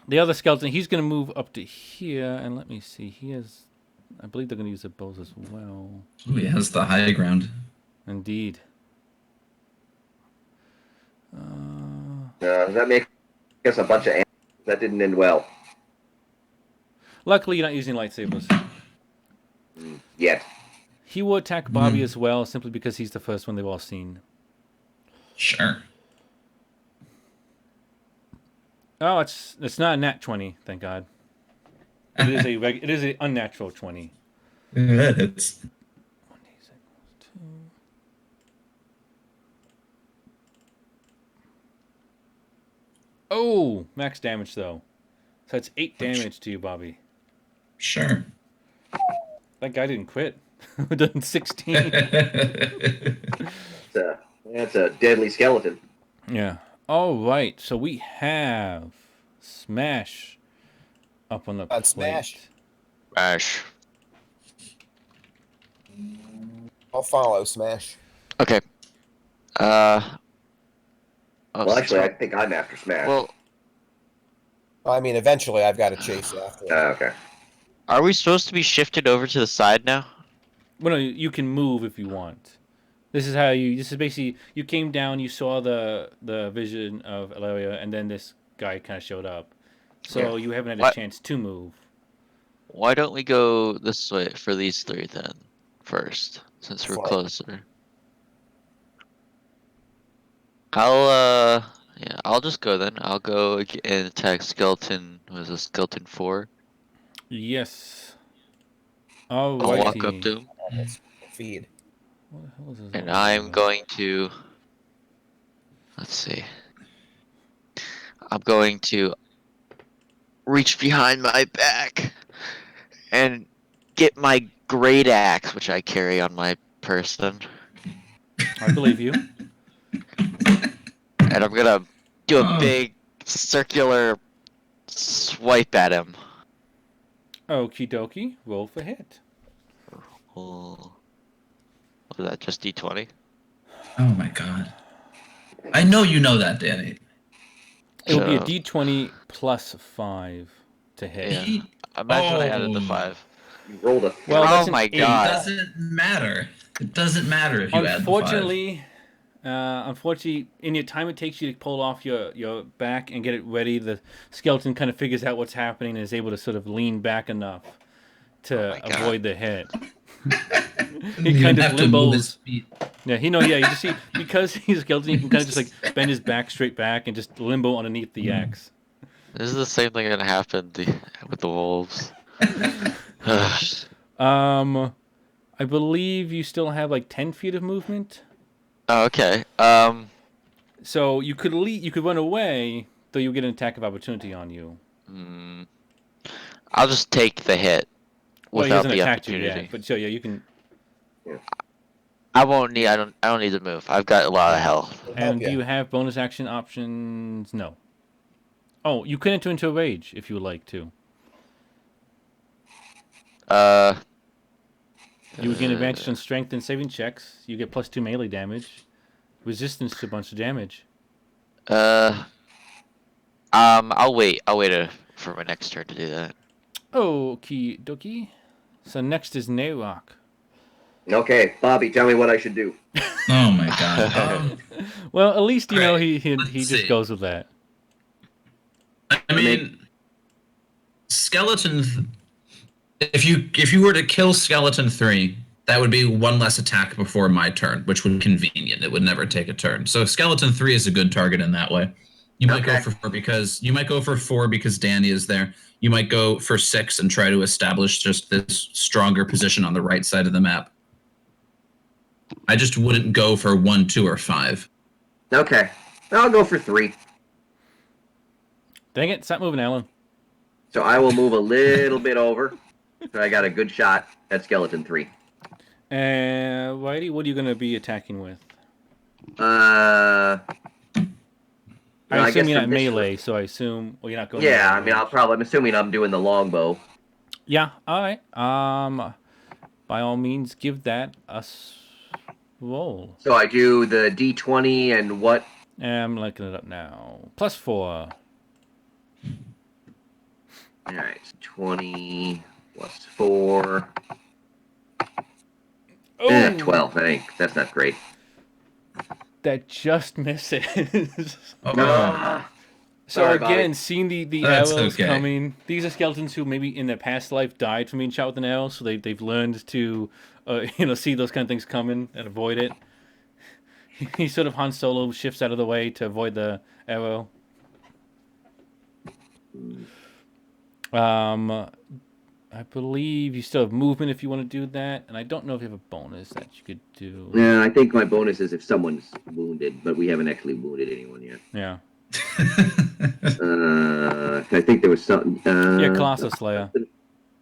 The other skeleton, he's going to move up to here. And let me see. He has I believe they're going to use the bows as well. Ooh, he has the high ground. Indeed. That makes us a bunch of animals. That didn't end well. Luckily, you're not using lightsabers. Yet. He will attack Bobby as well, simply because he's the first one they've all seen. Sure. Oh, it's not a nat 20, thank God. It is a unnatural 20. That hits. 1d6 + 2. Oh, max damage though. So it's 8 damage to you, Bobby. Sure. That guy didn't quit. Done 16. That's a deadly skeleton. Yeah. All right. So we have Smash up on the On plate. Smash. Smash. I'll follow Smash. Okay. Oh, Well, actually, I think I'm after Smash. well, I mean, eventually I've got to chase after him. Okay. are we supposed to be shifted over to the side now? Well, no, you can move if you want. This is basically, you came down, you saw the vision of Ilaria, and then this guy kind of showed up. So you haven't had a What? chance to move. Why don't we go this way for these three then, first, since we're Fine. closer? I'll just go then. I'll go and attack skeleton. Was a skeleton 4? Yes. All I'll righty. walk up to him, Feed. What the hell is this and all I'm about? going to. Let's see. I'm going to reach behind my back and get my great axe, which I carry on my person, I believe you. and I'm gonna do a big circular swipe at him. Okie dokie. Roll for hit. Oh, was that just D20? Oh my god. I know you know that, Danny. It'll be a So, d20 plus 5 to hit. Yeah. Imagine I added the 5. You rolled a Well, Oh that's an my 8. It God. doesn't matter. It doesn't matter if you add the 5. Unfortunately, in your time it takes you to pull off your back and get it ready, the skeleton kind of figures out what's happening and is able to sort of lean back enough to my God. avoid the hit. He He kind of have to move his limbos. feet. Yeah, you just see, because he's a skeleton, he can kind of just like bend his back straight back and just limbo underneath the axe. This is the same thing that happened with the wolves. I believe you still have like 10 feet of movement. Oh, okay. So you could run away, though you'll get an attack of opportunity on you. I'll just take the hit Well, he without hasn't the attacked you opportunity. yet, but so yeah, you can. I don't need to move. I've got a lot of health. And do ya. you have bonus action options? No. Oh, you can enter into a rage if you would like to. You would gain advantage on strength and saving checks. You get +2 melee damage, resistance to a bunch of damage. I'll wait. For my next turn to do that. Okie dokie. So next is Nayrok. Okay, Bobby, tell me what I should do. Oh my god. Well, at least you know Great. he Let's just see. goes with that. I mean, skeletons. If you were to kill skeleton 3, that would be one less attack before my turn, which would be convenient. It would never take a turn. So skeleton 3 is a good target in that way. You might go for 4 because Danny is there. You might go for 6 and try to establish just this stronger position on the right side of the map. I just wouldn't go for 1, 2, or 5. Okay, I'll go for 3. Dang it! Stop moving, Alan. So I will move a little bit over. So I got a good shot at skeleton 3. Whitey, what are you going to be attacking with? I I assume guess you're for not this melee, so I assume you're not going. Yeah, I to mean, I'm assuming I'm doing the longbow. Yeah. All right. By all means, give that a roll. So I do the D20 and what? I'm looking it up now. +4. All right, 20. plus 4. Oh, 12. That's not great. that just misses. Oh, Ah, So Sorry, again, Bobby. seeing the That's arrows okay. coming, these are skeletons who maybe in their past life died from being shot with an arrow, so they've learned to, see those kind of things coming and avoid it. He sort of Han Solo shifts out of the way to avoid the arrow. I believe you still have movement if you want to do that, and I don't know if you have a bonus that you could do. Yeah, I think my bonus is if someone's wounded, but we haven't actually wounded anyone yet. Yeah. I think there was something. Yeah, Colossus Slayer.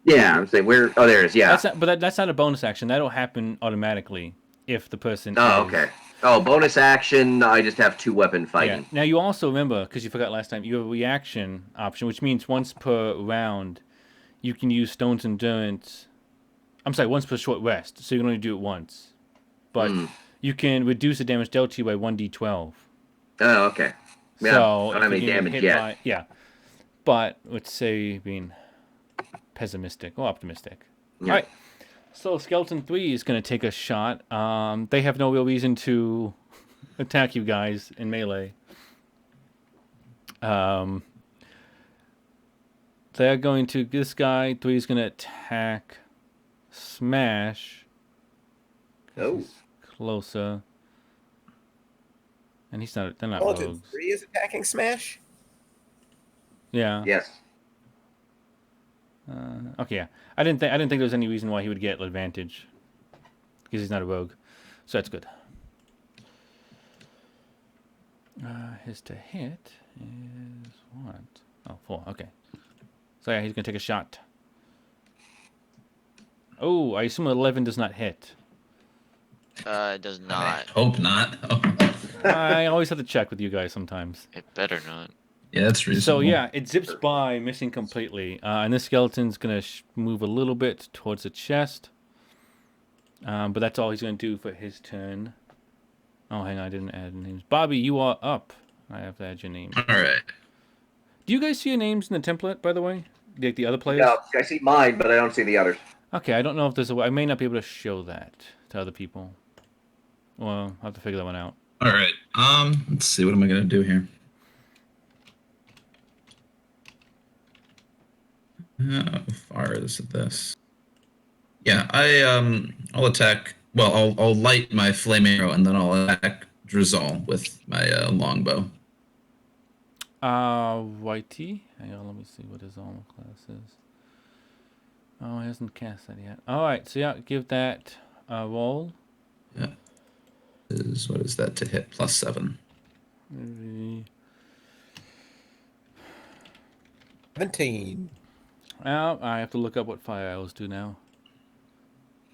Yeah, I'm saying where. Oh, there it is. Yeah. That's not a bonus action. That'll happen automatically if the person. Oh, is... okay. Oh, bonus action. I just have 2-weapon Yeah. fighting. Now you also remember, because you forgot last time, you have a reaction option, which means once per round, you can use Stone's Endurance. I'm sorry, once per short rest, so you can only do it once. But you can reduce the damage dealt to you by 1d12. Oh, okay. Yeah, So I don't have any damage yet. Yeah. But let's say being pessimistic or optimistic. Yeah. All right. So Skeleton 3 is going to take a shot. They have no real reason to attack you guys in melee. They're going to... This guy, 3 is going to attack Smash. Oh. He's closer. And he's not... They're not Skeleton rogues. 3 is attacking Smash? Yeah. Yes. Okay, yeah. I didn't think there was any reason why he would get advantage. Because he's not a rogue. So that's good. His to hit is what? Oh, 4. Okay. So yeah, he's going to take a shot. Oh, I assume 11 does not hit. It does I not. hope not. I always have to check with you guys sometimes. It better not. Yeah, that's reasonable. So yeah, it zips by, missing completely. And this skeleton's going to move a little bit towards the chest. But that's all he's going to do for his turn. Oh, hang on, I didn't add names. Bobby, you are up. I have to add your name. All right. Do you guys see your names in the template, by the way? Like the other players? Yeah, I see mine, but I don't see the others. Okay, I don't know if there's a way. I may not be able to show that to other people. Well, I'll have to figure that one out. All right. Let's see. What am I gonna do here? Fire this at this. Yeah, I'll attack. Well, I'll light my flame arrow and then I'll attack Drizal with my longbow. Whitey. Hang on, let me see what his armor class is. Oh, he hasn't cast that yet. Alright, so yeah, give that a roll. Yeah. What is that to hit? +7. Maybe. 17. Oh, I have to look up what fire arrows do now.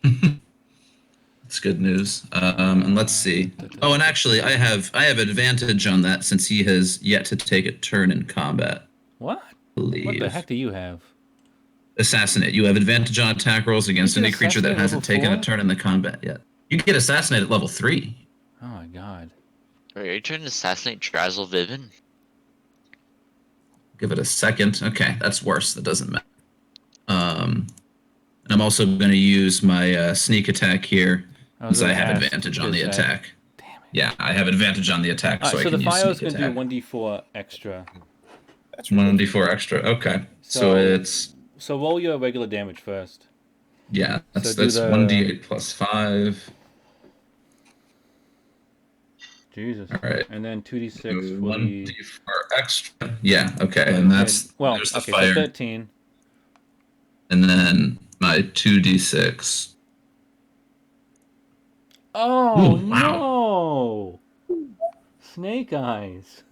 That's good news. And let's see. Oh, and actually, I have advantage on that since he has yet to take a turn in combat. What? I believe. What the heck do you have? Assassinate. You have advantage on attack rolls against You can any creature that assassinate hasn't level taken a 4? turn in the combat yet. You can get assassinate at level 3. Oh my god. Wait, are you trying to assassinate Drazzle Vivin? Give it a second. Okay, that's worse. That doesn't matter. And I'm also going to use my sneak attack here because I have advantage on the attack. Damn it. Yeah, I have advantage on the attack, so I so can the use fire is sneak going to attack. do 1d4 extra. That's 1d4 extra. Okay, so it's So roll your regular damage first. yeah. That's So do the- 1d8 plus 5. Jesus. All right. And then 2d6 for the... 1d4 extra. Yeah. Okay, and that's well, there's the okay, fire, so 13. and then my 2d6. Oh, Ooh, wow. no! Snake eyes.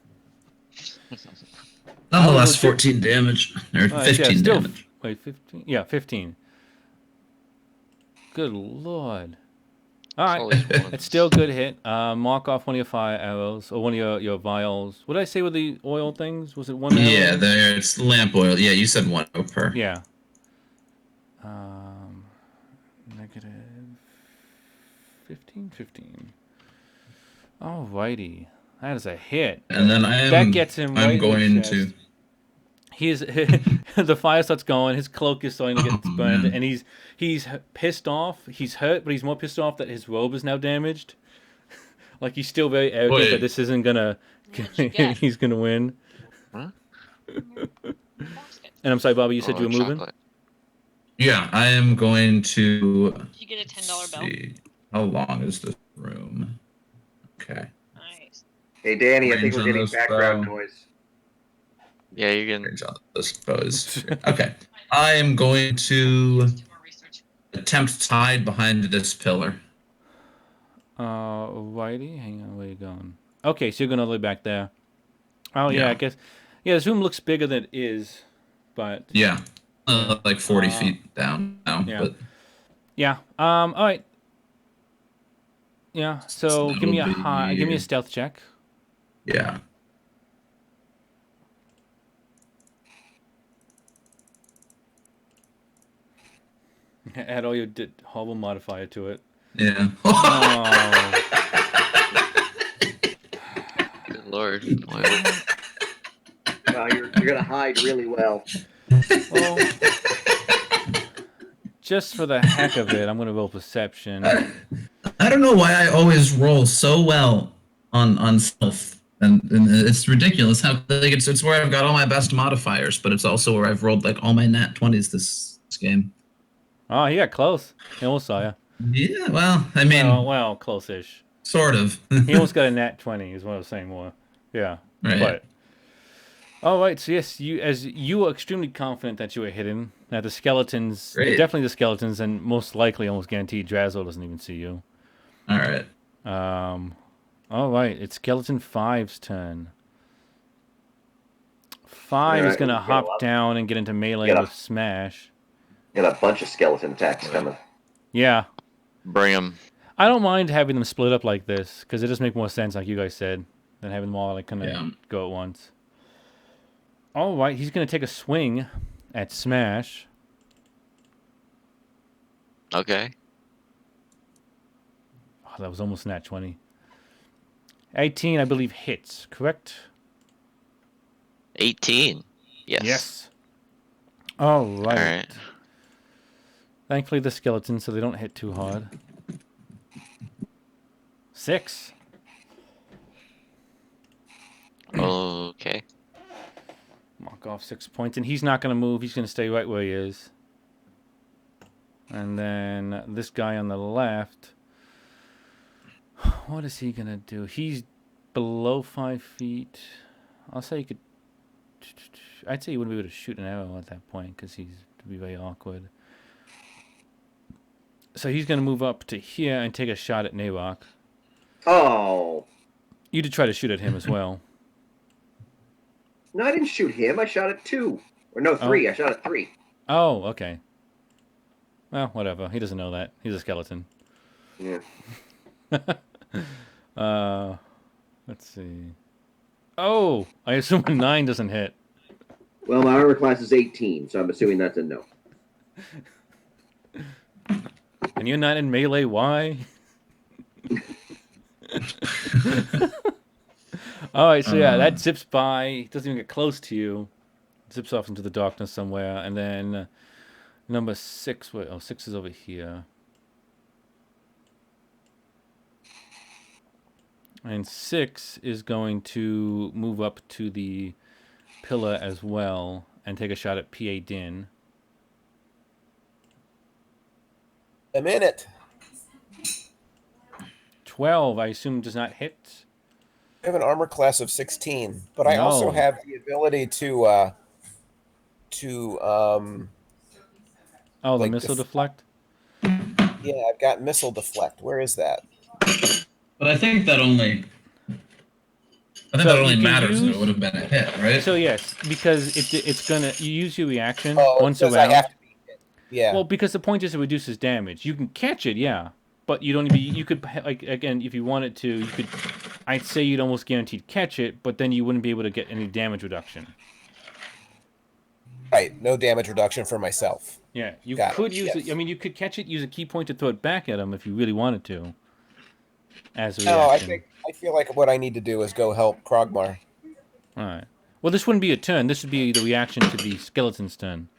Nonetheless, 14 damage or Alright, 15 still, damage. Wait, 15? Yeah, 15. Good lord. Alright, Always ones. it's still a good hit. Mark off one of your fire arrows, or one of your vials. What did I say with the oil things? Was it one arrow? Yeah, there it's lamp oil. Yeah, you said 1 per. Yeah. Negative 15. Alrighty. That is a hit. And then That gets him right I'm in the going chest. to. He's the fire starts going. His cloak is starting to get burned, man. and he's pissed off. He's hurt, but he's more pissed off that his robe is now damaged. Like he's still very arrogant that Wait. this isn't gonna. What'd you get? He's gonna win. Huh? Basket. And I'm sorry, Bobby. You said you were moving. Chocolate. Yeah, I am going to. Did you get a $10 bill? See. How long is this room? Okay. Nice. Hey, Danny, I think Range we're on getting this background bow. noise. Yeah, you can. Range on this bows. Okay. I am going to Do more research. attempt to hide behind this pillar. Whitey, hang on, where you going? Okay, so you're going all the way back there. Oh yeah, Yeah. I guess. Yeah, this room looks bigger than it is, but Yeah. Like 40 Uh, feet down now. yeah. But yeah. All right. Yeah. So give me a That'll give me a be- stealth check. yeah. Add all your horrible modifier to it. Yeah. Oh. Good lord. Why- Wow, you're gonna hide really well. Well, just for the heck of it, I'm gonna roll perception. I don't know why I always roll so well on stealth, and it's ridiculous how like it's where I've got all my best modifiers, but it's also where I've rolled like all my nat 20s this game. Oh, he got close. He almost saw you. Yeah, well, I mean, Well, close-ish. sort of. He almost got a nat 20. Is what I was saying more. Yeah. Right. But. All right. So yes, you were extremely confident that you were hidden. That the skeletons, Great. definitely the skeletons, and most likely, almost guaranteed, Drazzle doesn't even see you. All right. All right. It's Skeleton 5's turn. 5 is Alright, gonna we got a hop lot. down and get into melee Yeah. with Smash. Got a bunch of skeleton attacks coming. Yeah. Bring him. I don't mind having them split up like this because it just makes more sense, like you guys said, than having them all like kind of Yeah. go at once. All right, he's gonna take a swing at Smash. Okay. Oh, that was almost nat 20. 18, I believe, hits. Correct? 18. Yes. All right. All right. Thankfully, the skeletons, so they don't hit too hard. 6. Okay. Mark off 6 points, and he's not going to move. He's going to stay right where he is. And then this guy on the left, what is he going to do? He's below 5 feet. I'll say he could. I'd say he wouldn't be able to shoot an arrow at that point because he's to be very awkward. So he's going to move up to here and take a shot at Nayrock. Oh. You did try to shoot at him as well. No, I didn't shoot him. I shot at 2. Or no, 3. I shot at 3. Oh, okay. Well, whatever. He doesn't know that. He's a skeleton. Yeah. Let's see. Oh, I assume a 9 doesn't hit. Well, my armor class is 18, so I'm assuming that's a no. And you're not in melee. Why? All right, so yeah, that zips by. Doesn't even get close to you. Zips off into the darkness somewhere, and then number 6. Wait, 6 is over here. And 6 is going to move up to the pillar as well and take a shot at P.A. Din. I'm in it. 12, I assume, does not hit. I have an armor class of 16, but I also No. have the ability to Oh, the Like missile deflect? yeah, I've got missile deflect. Where is that? But I think that only. I think So that only you can matters if use- it would have been a hit, right? So yes, because it's gonna you use your reaction Oh, it once says around. I have to be hit. Yeah. Well, because the point is it reduces damage. You can catch it, yeah, but you'd only be you could like again if you wanted to you could. I'd say you'd almost guaranteed catch it, but then you wouldn't be able to get any damage reduction. Right. No damage reduction for myself. Yeah, you Got it, could use it. yes. I mean, you could catch it, use a key point to throw it back at him if you really wanted to. As a No, reaction. I feel like what I need to do is go help Krogmar. All right. Well, this wouldn't be a turn. This would be the reaction to the skeleton's turn.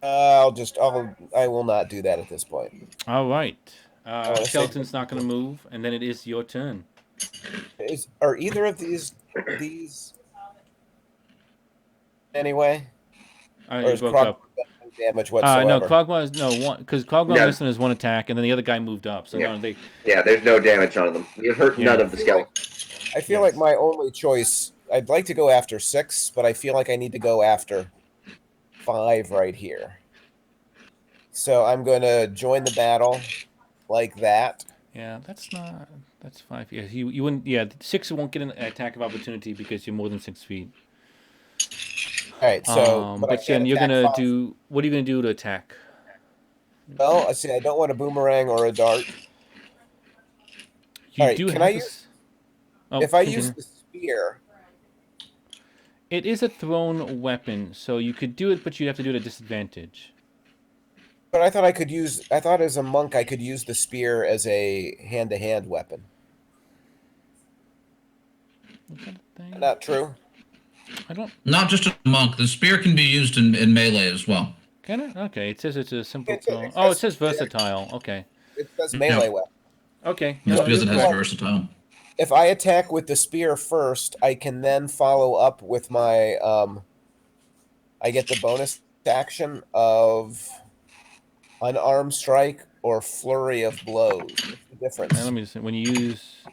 I will not do that at this point. All right. wanna save Skeleton's not going to move, and then it is your turn. Are either of these anyway? Or You is broke Krog up. no damage whatsoever? No, Krogma is no one because Krogma No. missing is one attack, and then the other guy moved up. So Yeah. no, they. Yeah, there's no damage on them. You hurt Yeah. none of the skeletons. I feel like my only choice. I'd like to go after 6, but I feel like I need to go after 5 right here. So I'm going to join the battle like that. Yeah, that's 5. Yeah, you wouldn't. Yeah, 6 won't get an attack of opportunity because you're more than 6 feet. All right. So, But I then can't you're attack gonna 5. do. What are you gonna do to attack? Well, I see. I don't want a boomerang or a dart. You All right, do can have I to use- Oh, if I continue. use the spear, It is a thrown weapon, so you could do it, but you'd have to do it at disadvantage. but I thought I could use. I thought as a monk I could use the spear as a hand-to-hand weapon. Is that a thing? Not true. I don't. Not just a monk. The spear can be used in melee as well. Can it? Okay, it says it's a simple It throw. says- Oh, it says versatile. Okay. It says melee weapon. Okay. Yes, No, because it you're has correct. versatile. If I attack with the spear first, I can then follow up with my I get the bonus action of unarmed strike or flurry of blows. What's the difference? Let me just when you use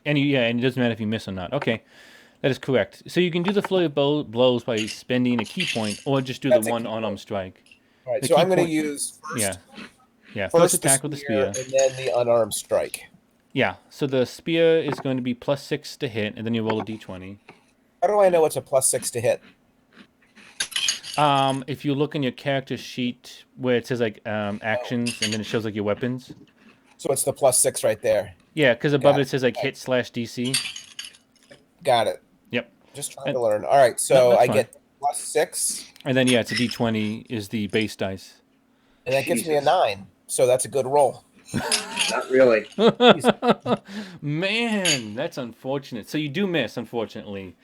and it doesn't matter if you miss or not. Okay. That is correct. So you can do the flurry of blows by spending a key point, or just do That's the a one key unarmed strike. All right, the so key I'm going to point- use Yeah. first First attack with the spear. and then the unarmed strike. Yeah. So the spear is going to be +6 to hit, and then you roll a d20. How do I know it's a +6 to hit? If you look in your character sheet where it says like actions, and then it shows like your weapons. So it's the +6 right there. Yeah, because above Got it says like hit/DC. Got it. Yep. Just trying to learn. All right, No, so that's I fine. get +6, And then it's a d20 is the base dice. and that gives me a Jesus. 9. So that's a good roll. Not really. Man, that's unfortunate. So you do miss, unfortunately.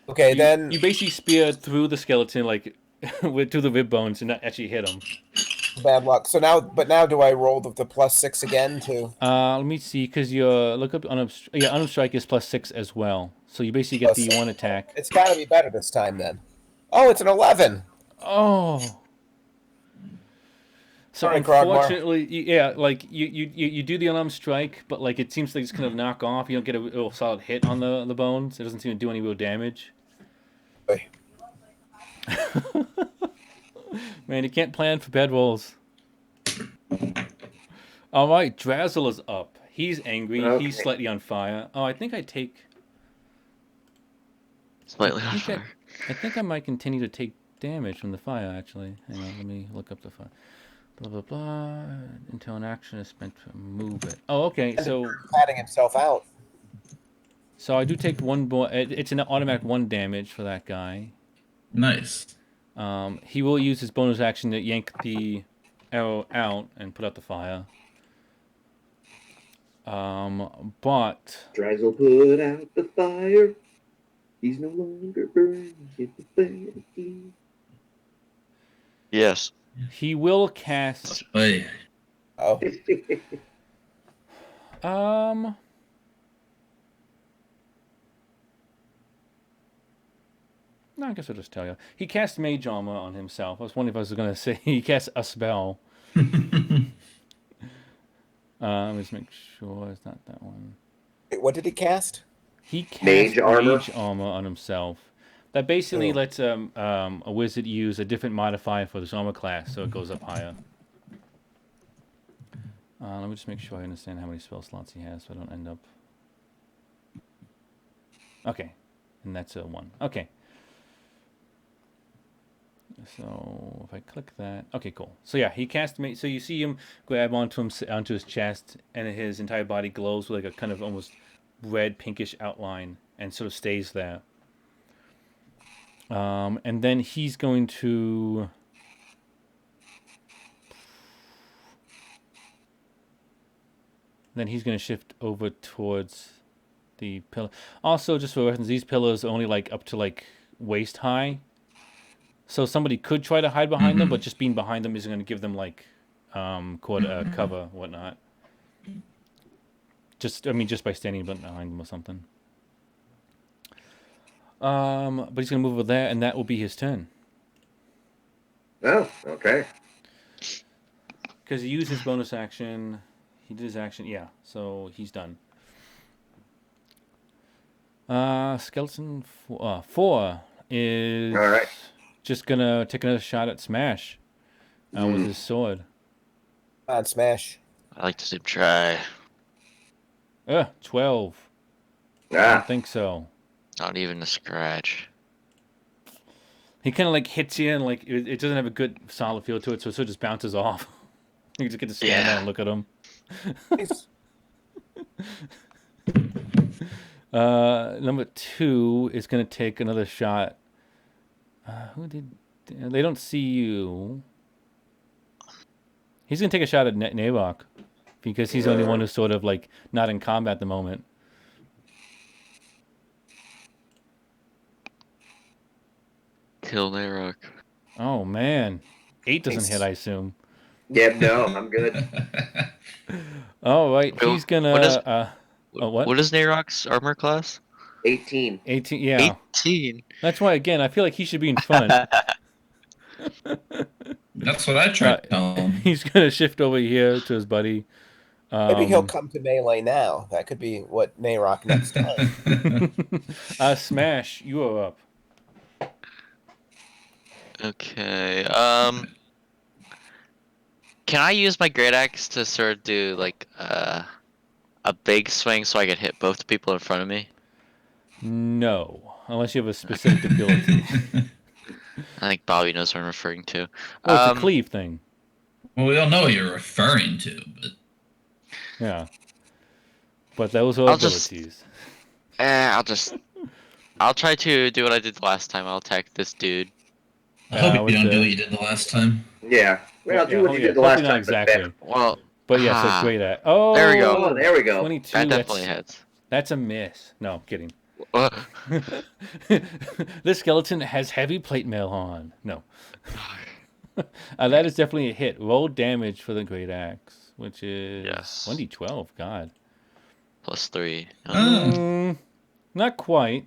Okay, You, then you basically spear through the skeleton like through the rib bones and not actually hit him. bad luck. So now do I roll the +6 again to? Let me see, because your look up unarmed strike is +6 as well. So you basically get the +6. one attack. It's got to be better this time then. Oh, it's an 11. Oh. So Sorry, Krogmar. unfortunately, like you do the unarmed strike, but like it seems like it's kind of knock off. You don't get a real solid hit on the bones. It doesn't seem to do any real damage. Oy. Man, you can't plan for bad rolls. All right, Drazzle is up. He's angry. Okay. He's slightly on fire. Oh, I think I take. Slightly on Okay. fire. I think I might continue to take damage from the fire. Actually, hang on. Let me look up the fire. Blah blah blah. Until an action is spent to move it. Oh, okay. So Patting himself out. I do take one more. It's an automatic 1 damage for that guy. Nice. He will use his bonus action to yank the arrow out and put out the fire. But Drazzle put out the fire. He's no longer burning in the fire. Yes. he will cast. Hey, Oh, No, I guess I'll just tell you. He cast Mage Armor on himself. I was wondering if I was going to say he cast a spell. Let me just make sure it's not that one. wait, what did he cast? He cast Mage armor? Mage Armor on himself. That basically Oh. lets a wizard use a different modifier for this armor class, so it goes up higher. Let me just make sure I understand how many spell slots he has, so I don't end up. Okay, and that's a 1. Okay. So if I click that, okay, cool. So yeah, he cast me. So you see him grab onto his chest, and his entire body glows with like a kind of almost red pinkish outline, and sort of stays there. And then he's going to. Then he's going to shift over towards the pillar. Also, just for reference, these pillars are only like up to like waist high. So somebody could try to hide behind them, but just being behind them isn't going to give them like cover, whatnot. Just by standing behind them or something. But he's going to move over there, and that will be his turn. Oh, okay. Because he used his bonus action. He did his action. Yeah, so he's done. Skeleton 4 is All right. just going to take another shot at Smash with his sword. Come on, Smash. I like to see him try. 12. I Ah, don't think so. Not even a scratch. He kind of like hits you and like it doesn't have a good solid feel to it, so it sort of just bounces off. You just get to stand there and look at him. Nice. Number 2 is going to take another shot. They don't see you. He's going to take a shot at Navok because he's the only one who's sort of like not in combat at the moment. Kill Narok. Oh man, 8 doesn't Nice. hit, I assume. yeah, no, I'm good. All right, Wait, he's gonna. what is- What? What is Narok's armor class? 18. 18. Yeah, 18. that's why. Again, I feel like he should be in front. That's what I tried to tell him. He's gonna shift over here to his buddy. Maybe he'll come to melee now. That could be what Nayrok next time. Smash, you are up. Okay. Can I use my great axe to sort of do like a big swing so I can hit both the people in front of me? No, unless you have a specific ability. I think Bobby knows what I'm referring to. Well, it's a cleave thing. Well, we don't know what you're referring to, but Yeah. But those are I'll just- abilities. I'll try to do what I did the last time. I'll attack this dude. I hope with you don't the- do what you did the last time. Yeah. Well, do what you did the hopefully last not time. exactly. Well, But yes, that's great at. Oh, There we go. Oh, there we go. 22. that definitely hits. That's a miss. No, I'm kidding. Uh, This skeleton has heavy plate mail on. No. That is definitely a hit. Roll damage for the great axe, which is Yes. 1d12. God. +3. Not quite.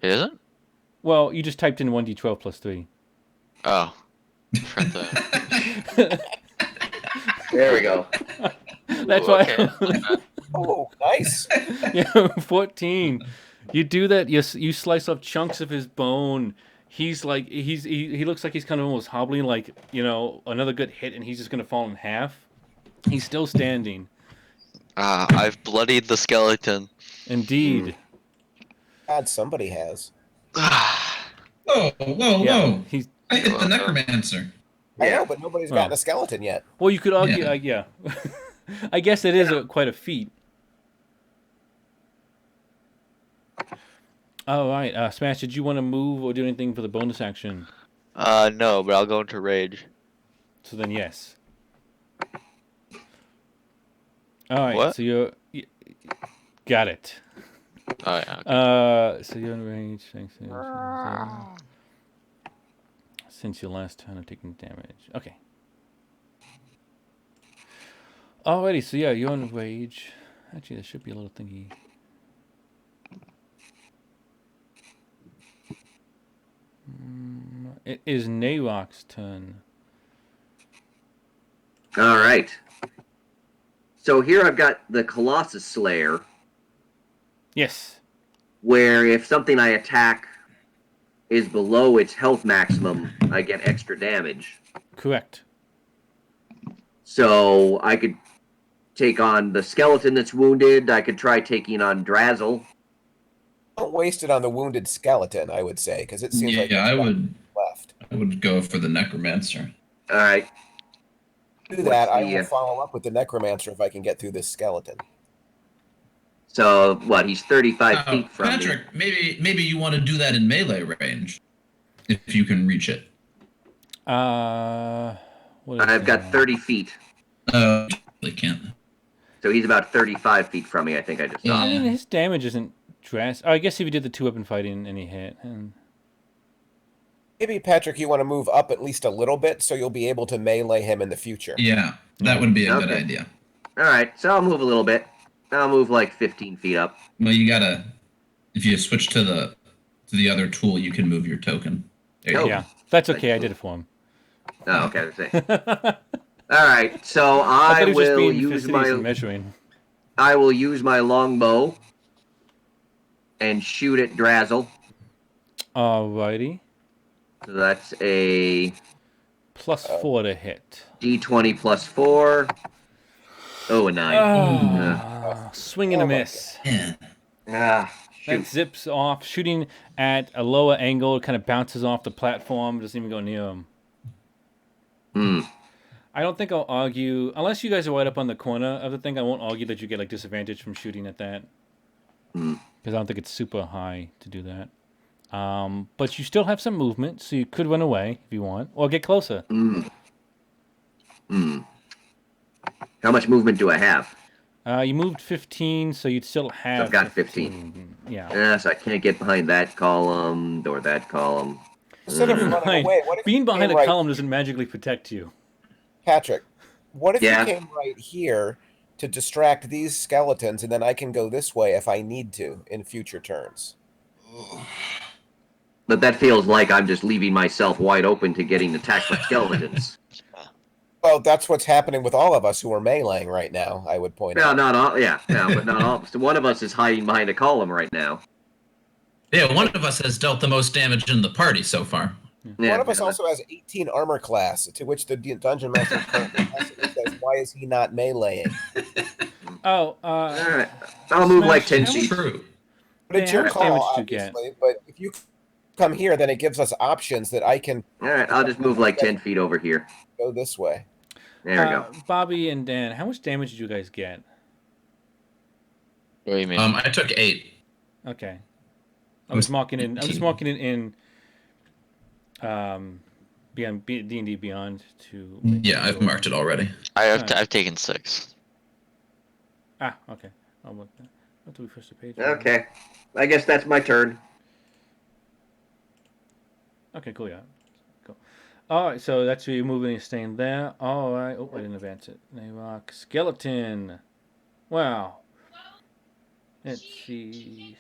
It isn't? Well, you just typed in 1d12 plus 3. Oh. Forgot that. There we go. That's Ooh, why. okay. Oh, nice. Yeah, 14. You do that. You slice off chunks of his bone. He's like he looks like he's kind of almost hobbling, like another good hit, and he's just gonna fall in half. He's still standing. I've bloodied the skeleton. Indeed. God, somebody has. Whoa, whoa, Yeah. whoa! He's I hit the necromancer. I know, but nobody's gotten Oh. a skeleton yet. well. You could argue. Yeah. Yeah. I guess it is quite a feat. All right, Smash. Did you want to move or do anything for the bonus action? No, but I'll go into rage. So then, yes. All right. What? So got it. Oh, yeah. Okay. So you're in range. Thanks. Since your last turn of taking damage. Okay. Alrighty, so yeah, you're in rage. Actually, there should be a little thingy. It is Nayrok's turn. All right. So here I've got the Colossus Slayer, Yes. where if something I attack is below its health maximum, I get extra damage. Correct. So I could take on the skeleton that's wounded. I could try taking on Drazzle. Don't waste it on the wounded skeleton, I would say, because it seems like Yeah, it's I got would. left. I would go for the necromancer. All right. Do that. I the, will follow up with the necromancer if I can get through this skeleton. So what? He's 35 feet from me. Patrick, maybe you want to do that in melee range, if you can reach it. What is I've got that? 30 feet. They can't. So he's about 35 feet from me, I think I just saw. I Yeah. mean, his damage isn't drastic. Oh, I guess if you did the 2-weapon fighting and he hit. And... Maybe, Patrick, you want to move up at least a little bit so you'll be able to melee him in the future. Yeah, that would be a good Okay. idea. All right, so I'll move a little bit. I'll move like 15 feet up. Well, you gotta. If you switch to the other tool, you can move your token. There you Oh. go. Yeah, that's okay. I did it for him. Oh, okay. That's it. I All right, so thought I he was just will being use fastidious and my measuring. longbow and shoot at Drazzle. Alrighty. So that's a +4 to hit. D20 plus 4. Oh, a 9. Swing and a Oh my miss. Yeah. Ah, That shoot. zips off, shooting at a lower angle. It kind of bounces off the platform. Doesn't even go near him. Hmm. I don't think I'll argue, unless you guys are right up on the corner of the thing, I won't argue that you get like disadvantage from shooting at that. Hmm. Because I don't think it's super high to do that. But you still have some movement, so you could run away if you want, or get closer. Hmm. Hmm. How much movement do I have? You moved 15, so you'd still have. I've got 15. Yeah. So I can't get behind that column or that column. Instead of Mm. running Right. away, what if Being you behind came a right, column doesn't magically protect you. Patrick, what if Yeah. you came right here to distract these skeletons, and then I can go this way if I need to in future turns? But that feels like I'm just leaving myself wide open to getting attacked by skeletons. Well, that's what's happening with all of us who are meleeing right now, I would point No, out. not all. Yeah, no, but not all. So one of us is hiding behind a column right now. Yeah, one of us has dealt the most damage in the party so far. Yeah, One of us yeah, also has 18 armor class, to which the dungeon master currently says, why is he not meleeing? Oh, All right, I'll move like 10 Smash, feet. True. But it's Yeah, your how much call, damage did you get? obviously. But if you come here, then it gives us options that I can All right, I'll just move like 10 feet over here. go this way. There we go. Bobby and Dan, how much damage did you guys get? What do you mean? I took 8. Okay. I'm just marking it in beyond D&D Beyond to. Yeah, I've marked it already. I've taken 6. Okay. I'll look that. I'll do refresh the page. Okay, I guess that's my turn. Okay, cool, yeah. Cool. Alright, so that's where you're moving and staying there. Alright. Oh, I didn't advance it. They rock. Skeleton. Wow. Let's see.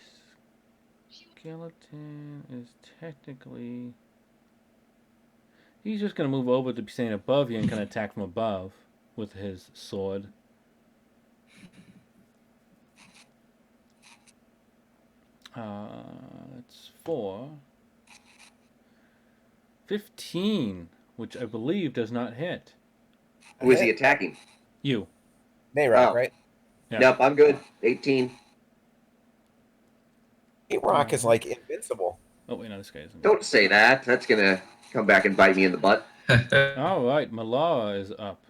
Skeleton is technically. He's just going to move over to be staying above you and kind of attack from above with his sword. That's 4. 15, which I believe does not hit. Who is he attacking? You. Nayrock, Oh. right? Yeah. Nope, I'm good. 18. Nayrock is like invincible. Oh, wait, no, this guy isn't. Don't say that. That's gonna come back and bite me in the butt. All right, Malara is up.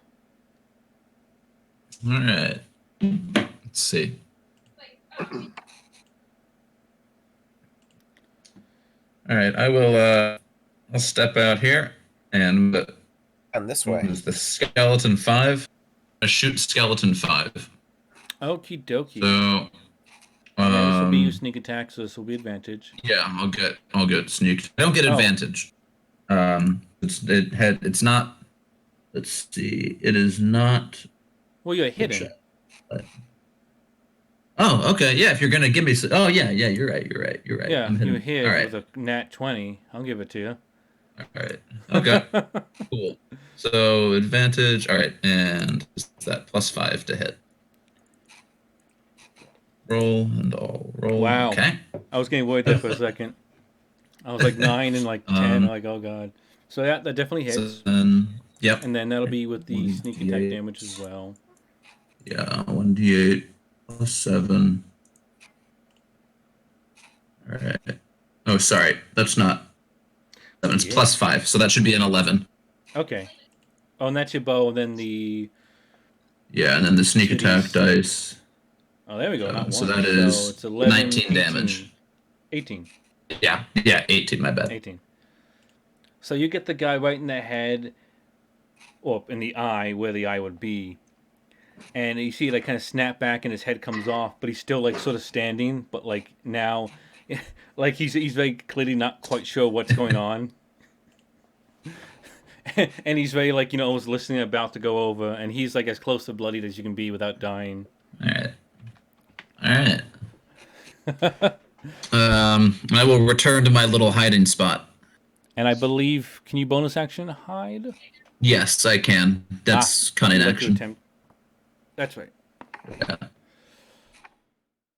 All right. Let's see. All right, I will. I'll step out here and And this way. use the skeleton 5. I shoot skeleton 5. Okie dokie. So, And then this will be your sneak attack, so this will be advantage. yeah, I'll get sneaked. I don't get Oh. advantage. It's not. Let's see. It is not. Well, you're hitting. Oh, okay. Yeah, if you're gonna give me. Oh, yeah. You're right. Yeah, I'm you hitting. hit All right. with a nat 20. I'll give it to you. All right. Okay. Cool. So advantage. All right, and is that +5 to hit? Roll and I'll roll. Wow. Okay. I was getting worried there for a second. I was like 9 and like 10. I'm like, oh god. So that definitely hits. So then, yep. And then that'll be with the sneak attack 1d8. damage as well. Yeah, 1d8 +7. All right. Oh, sorry. That's not. 7. It's Yeah. +5, so that should be an 11. Okay. Oh, and that's your bow, and then the. Yeah, and then the sneak Shitty attack s- dice. Oh, there we go. Not So one. that is so it's 11, 19 damage. 18. Yeah, 18. My bad. 18. So you get the guy right in the head, or in the eye, where the eye would be. and you see like kind of snap back and his head comes off, but he's still like sort of standing, but like now, like he's very clearly not quite sure what's going on. And he's very like almost listening, about to go over, and he's like as close to bloodied as you can be without dying. All right. I will return to my little hiding spot. And I believe, can you bonus action hide? Yes, I can. That's cunning would you like to action. attempt? That's right. Yeah.